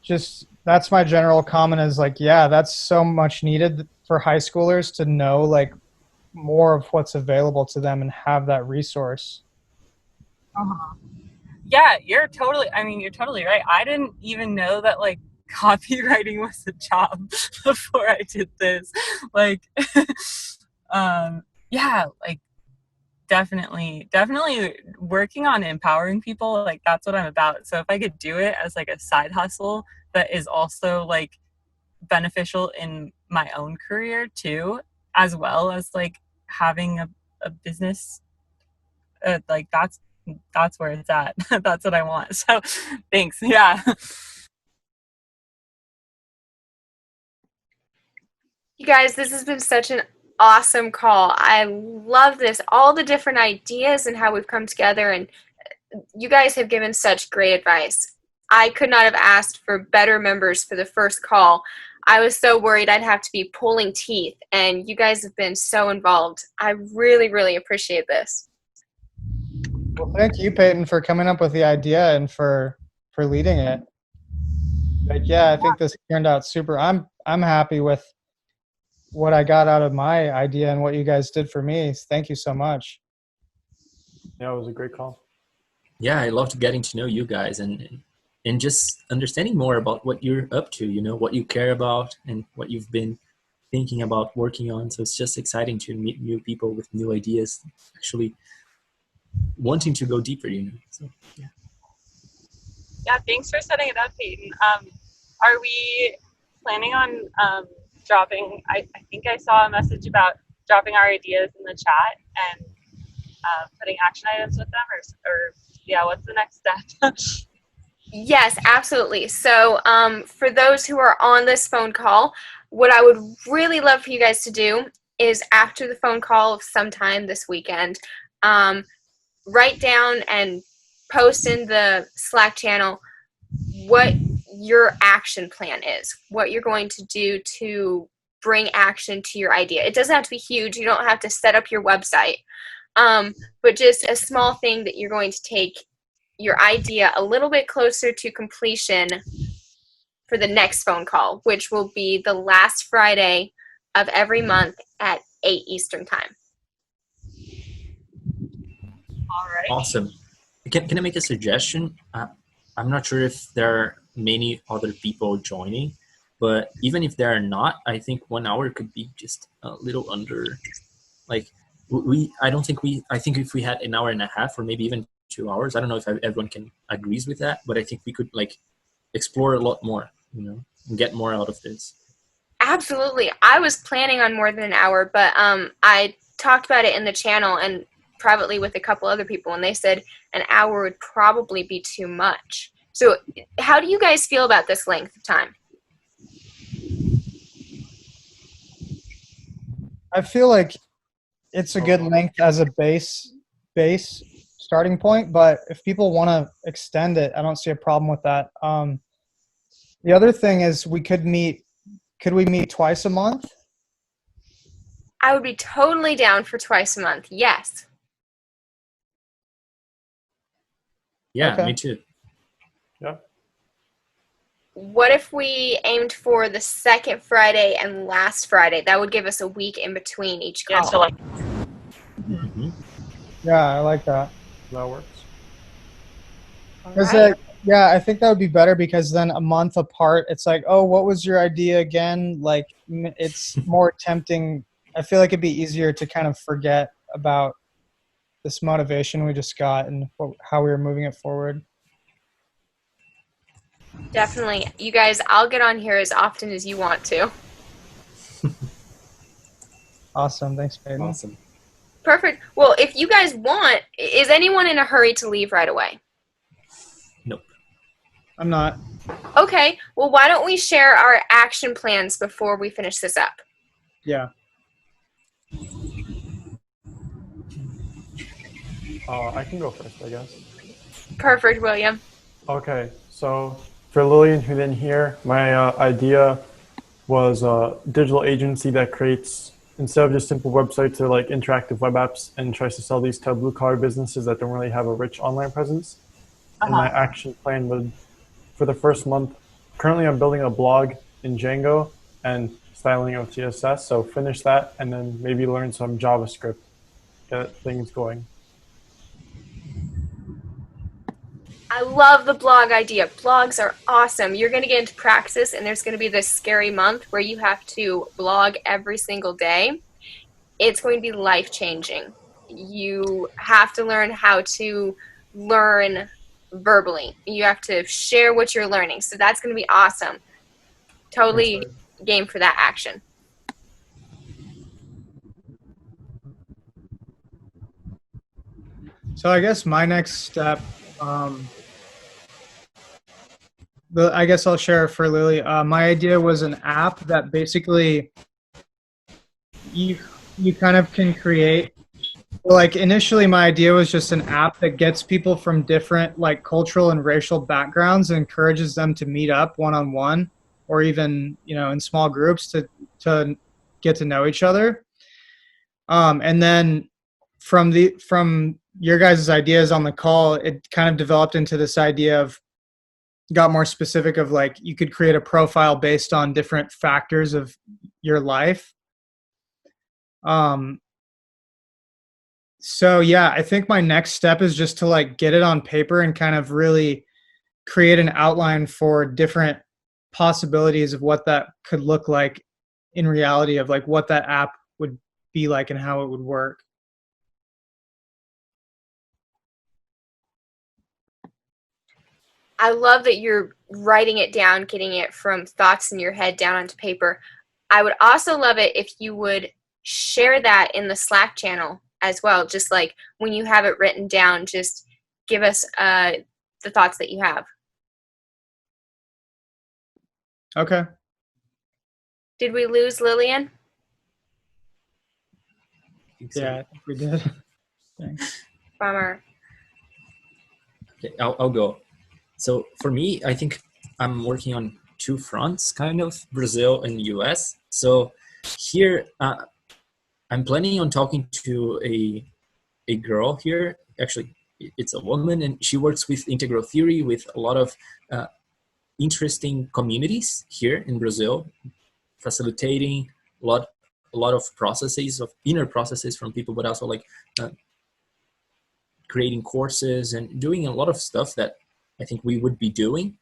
S4: just that's my general comment is like, yeah, that's so much needed for high schoolers to know like more of what's available to them and have that resource.
S6: Yeah, you're totally right. I didn't even know that like copywriting was a job before I did this. Like, yeah, like definitely working on empowering people. Like that's what I'm about. So if I could do it as like a side hustle that is also like beneficial in my own career too, as well as like having a business, like that's where it's at. That's what I want. So thanks. Yeah.
S1: You guys, this has been such an awesome call. I love this, all the different ideas and how we've come together, and you guys have given such great advice. I could not have asked for better members for the first call. I was so worried I'd have to be pulling teeth, and you guys have been so involved. I really, really appreciate this.
S4: Well, thank you, Payton, for coming up with the idea and for leading it. Like, yeah, I think this turned out super. I'm happy with what I got out of my idea and what you guys did for me. Thank you so much.
S3: Yeah, it was a great call.
S5: Yeah, I loved getting to know you guys and just understanding more about what you're up to, you know, what you care about and what you've been thinking about working on. So it's just exciting to meet new people with new ideas, actually wanting to go deeper, you know. So yeah.
S6: Yeah, thanks for setting it up, Payton. Are we planning on dropping, I think I saw a message about dropping our ideas in the chat and putting action items with them, or yeah, what's the next step?
S1: Yes, absolutely. So for those who are on this phone call, what I would really love for you guys to do is after the phone call sometime this weekend, write down and post in the Slack channel what your action plan is, what you're going to do to bring action to your idea. It doesn't have to be huge. You don't have to set up your website, but just a small thing that you're going to take your idea a little bit closer to completion for the next phone call, which will be the last Friday of every month at 8 Eastern time.
S6: All right.
S5: Awesome. Can I make a suggestion? I'm not sure if there are many other people joining, but even if there are not, I think 1 hour could be just a little under. Like I think if we had an hour and a half or maybe even 2 hours, I don't know if everyone can agrees with that, but I think we could like explore a lot more, you know, and get more out of this.
S1: Absolutely. I was planning on more than an hour, but I talked about it in the channel and privately with a couple other people, and they said an hour would probably be too much. So how do you guys feel about this length of time?
S4: I feel like it's a good length as a base starting point, but if people want to extend it, I don't see a problem with that. The other thing is could we meet twice a month?
S1: I would be totally down for twice a month. Yes.
S5: Yeah,
S4: Okay.
S5: me too.
S3: Yeah.
S1: What if we aimed for the second Friday and last Friday? That would give us a week in between each call.
S6: Yeah, so like,
S5: Mm-hmm.
S4: Yeah, I like that.
S3: That works.
S1: All
S4: Because
S1: right.
S4: yeah, I think that would be better because then a month apart, it's like, oh, what was your idea again? Like, it's more tempting. I feel like it'd be easier to kind of forget about this motivation we just got and how we were moving it forward.
S1: Definitely. You guys, I'll get on here as often as you want to.
S4: Awesome. Thanks, Payton.
S5: Awesome.
S1: Perfect. Well, if you guys want, is anyone in a hurry to leave right away?
S5: Nope.
S4: I'm not.
S1: Okay. Well, why don't we share our action plans before we finish this up?
S4: Yeah.
S3: I can go first, I guess.
S1: Perfect, William.
S3: Okay, so for Lillian who didn't hear, my idea was a digital agency that creates, instead of just simple websites, they're like interactive web apps and tries to sell these to blue-collar businesses that don't really have a rich online presence. And my action plan would, for the first month, currently I'm building a blog in Django and styling of CSS, so finish that and then maybe learn some JavaScript, get things going.
S1: I love the blog idea. Blogs are awesome. You're going to get into Praxis, and there's going to be this scary month where you have to blog every single day. It's going to be life-changing. You have to learn how to learn verbally. You have to share what you're learning. So that's going to be awesome. Totally game for that action.
S4: So I guess my next step, I guess I'll share for Lily. My idea was an app that basically you kind of can create. Like initially, my idea was just an app that gets people from different like cultural and racial backgrounds and encourages them to meet up one on one, or even in small groups to get to know each other. And then from your guys' ideas on the call, it kind of developed into this idea of got more specific of like you could create a profile based on different factors of your life. So yeah, I think my next step is just to like get it on paper and kind of really create an outline for different possibilities of what that could look like in reality, of like what that app would be like and how it would work.
S1: I love that you're writing it down, getting it from thoughts in your head down onto paper. I would also love it if you would share that in the Slack channel as well. Just like when you have it written down, just give us the thoughts that you have.
S4: Okay.
S1: Did we lose Lillian?
S4: Yeah, I think we did. Thanks.
S1: Bummer.
S5: Okay, I'll go. So for me, I think I'm working on two fronts, kind of Brazil and US. So here, I'm planning on talking to a girl here. Actually, it's a woman, and she works with integral theory with a lot of interesting communities here in Brazil, facilitating a lot of processes, of inner processes from people, but also like creating courses and doing a lot of stuff that I think we would be doing.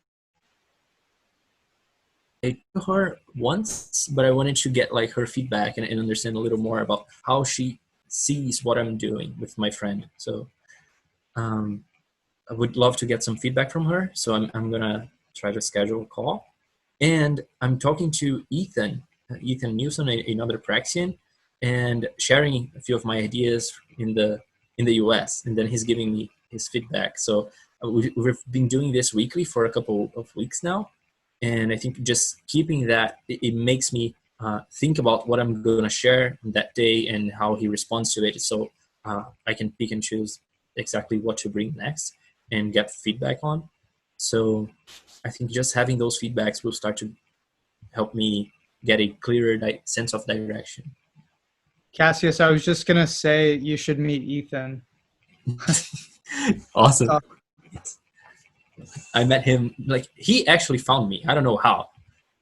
S5: I told her once, but I wanted to get like her feedback and understand a little more about how she sees what I'm doing with my friend. So I would love to get some feedback from her. So I'm gonna try to schedule a call. And I'm talking to Ethan Newsom, another Praxian, and sharing a few of my ideas in the US. And then he's giving me his feedback. So we've been doing this weekly for a couple of weeks now. And I think just keeping that, it makes me think about what I'm going to share that day and how he responds to it. So I can pick and choose exactly what to bring next and get feedback on. So I think just having those feedbacks will start to help me get a clearer sense of direction.
S4: Cassius, I was just going to say you should meet Ethan.
S5: Awesome. I met him, like, he actually found me. I don't know how.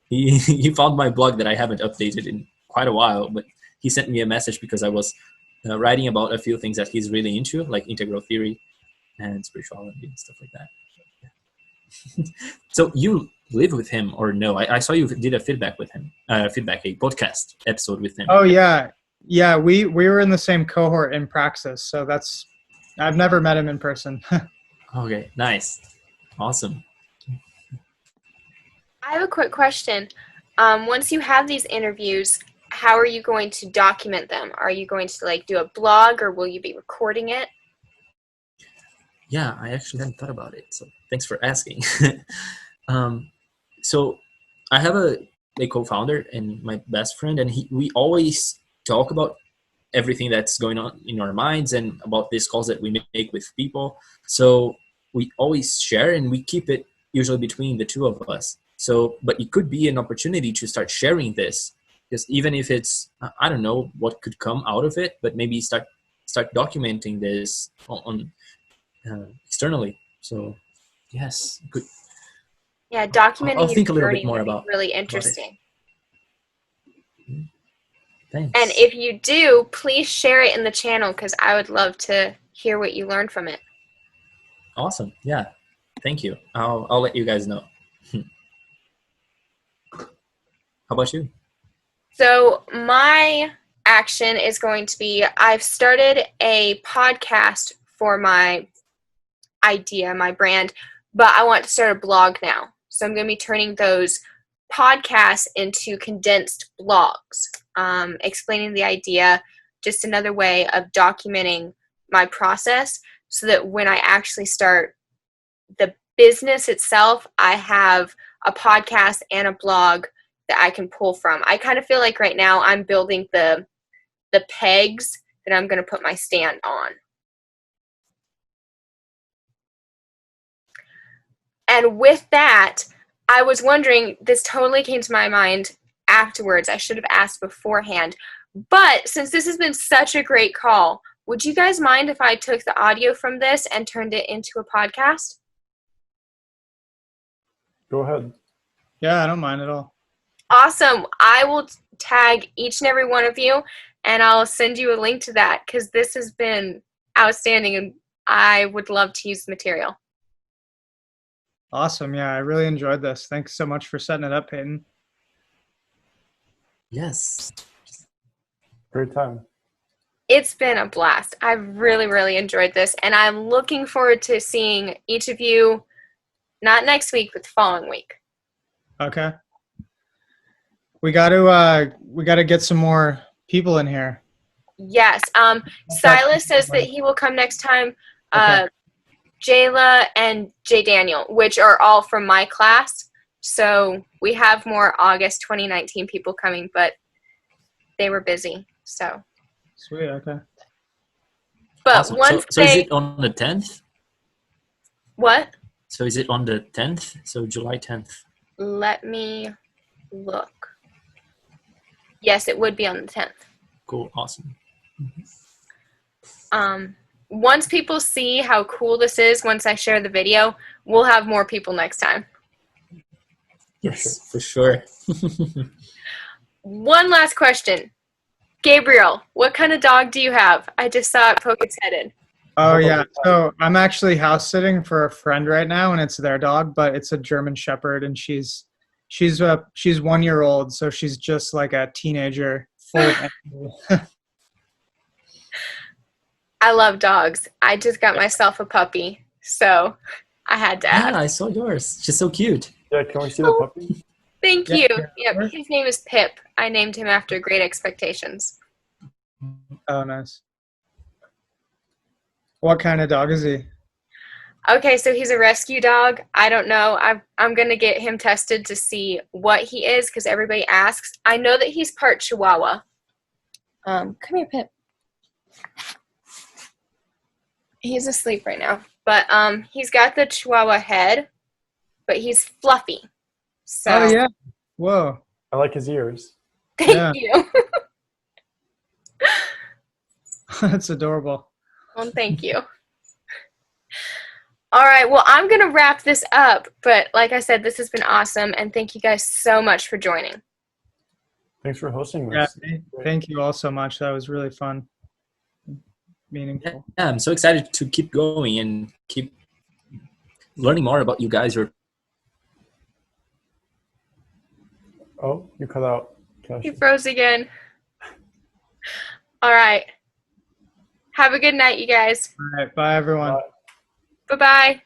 S5: He found my blog that I haven't updated in quite a while, but he sent me a message because I was writing about a few things that he's really into, like integral theory and spirituality and stuff like that. So you live with him or no? I saw you did a feedback with him, a podcast episode with him.
S4: Oh yeah. Yeah, we were in the same cohort in Praxis, so I've never met him in person.
S5: Okay, nice. Awesome.
S1: I have a quick question. Once you have these interviews, how are you going to document them? Are you going to like do a blog, or will you be recording it?
S5: Yeah, I actually hadn't thought about it, so thanks for asking. So I have a co-founder and my best friend, and we always talk about everything that's going on in our minds and about these calls that we make with people. So we always share, and we keep it usually between the two of us. So, but it could be an opportunity to start sharing this, because even if it's, I don't know what could come out of it, but maybe start documenting this on externally. So yes, good.
S1: Yeah, documenting
S5: I'll think a
S1: your
S5: little
S1: journey
S5: bit more
S1: would be
S5: about
S1: really interesting.
S5: Thanks.
S1: And if you do, please share it in the channel, because I would love to hear what you learned from it.
S5: Awesome. Yeah. Thank you. I'll let you guys know. How about you?
S1: So my action is going to be, I've started a podcast for my idea, my brand, but I want to start a blog now. So I'm going to be turning those podcasts into condensed blogs, explaining the idea, just another way of documenting my process. so that when I actually start the business itself, I have a podcast and a blog that I can pull from. I kind of feel like right now I'm building the pegs that I'm going to put my stand on. And with that, I was wondering, this totally came to my mind afterwards. I should have asked beforehand. But since this has been such a great call, would you guys mind if I took the audio from this and turned it into a podcast?
S3: Go ahead.
S4: Yeah, I don't mind at all.
S1: Awesome. I will tag each and every one of you, and I'll send you a link to that because this has been outstanding, and I would love to use the material.
S4: Awesome. Yeah, I really enjoyed this. Thanks so much for setting it up, Payton.
S5: Yes.
S3: Great time.
S1: It's been a blast. I've really, really enjoyed this, and I'm looking forward to seeing each of you, not next week, but the following week.
S4: Okay. We got to get some more people in here.
S1: Yes. Silas says that he will come next time.
S4: Okay.
S1: Jayla and Jay Daniel, which are all from my class. So we have more August 2019 people coming, but they were busy. So
S4: Sweet. Okay.
S1: But
S5: Awesome.
S1: once
S5: So is it on the 10th?
S1: What?
S5: So is it on the 10th? So July 10th.
S1: Let me look. Yes, it would be on the 10th.
S5: Cool. Awesome.
S1: Once people see how cool this is, once I share the video, we'll have more people next time.
S5: Yes, for sure.
S1: One last question. Gabriel, what kind of dog do you have? I just saw it poke its head in.
S4: Oh yeah. So I'm actually house sitting for a friend right now, and it's their dog, but it's a German Shepherd, and she's 1 year old, so she's just like a teenager. Full of energy.
S1: I love dogs. I just got myself a puppy, so I had to ask.
S5: Yeah, I saw yours. She's so cute.
S3: Yeah, can we see the puppy?
S1: Thank
S4: Yeah.
S1: you. Yep, his name is Pip. I named him after Great Expectations.
S4: Oh, nice. What kind of dog is he?
S1: Okay, so he's a rescue dog. I don't know. I'm going to get him tested to see what he is because everybody asks. I know that he's part Chihuahua. Come here, Pip. He's asleep right now. But he's got the Chihuahua head, but he's fluffy. So
S4: Oh yeah. Whoa.
S3: I like his ears.
S1: thank you.
S4: That's adorable.
S1: Well, thank you. All right, well, I'm going to wrap this up, but like I said, this has been awesome, and thank you guys so much for joining.
S3: Thanks for hosting
S4: Yeah.
S3: this.
S4: Thank you all so much. That was really fun. Meaningful.
S5: Yeah, I'm so excited to keep going and keep learning more about you guys.
S3: Oh, you cut out.
S1: He froze again. All right. Have a good night, you guys.
S4: All right. Bye, everyone.
S3: Bye.
S1: Bye-bye.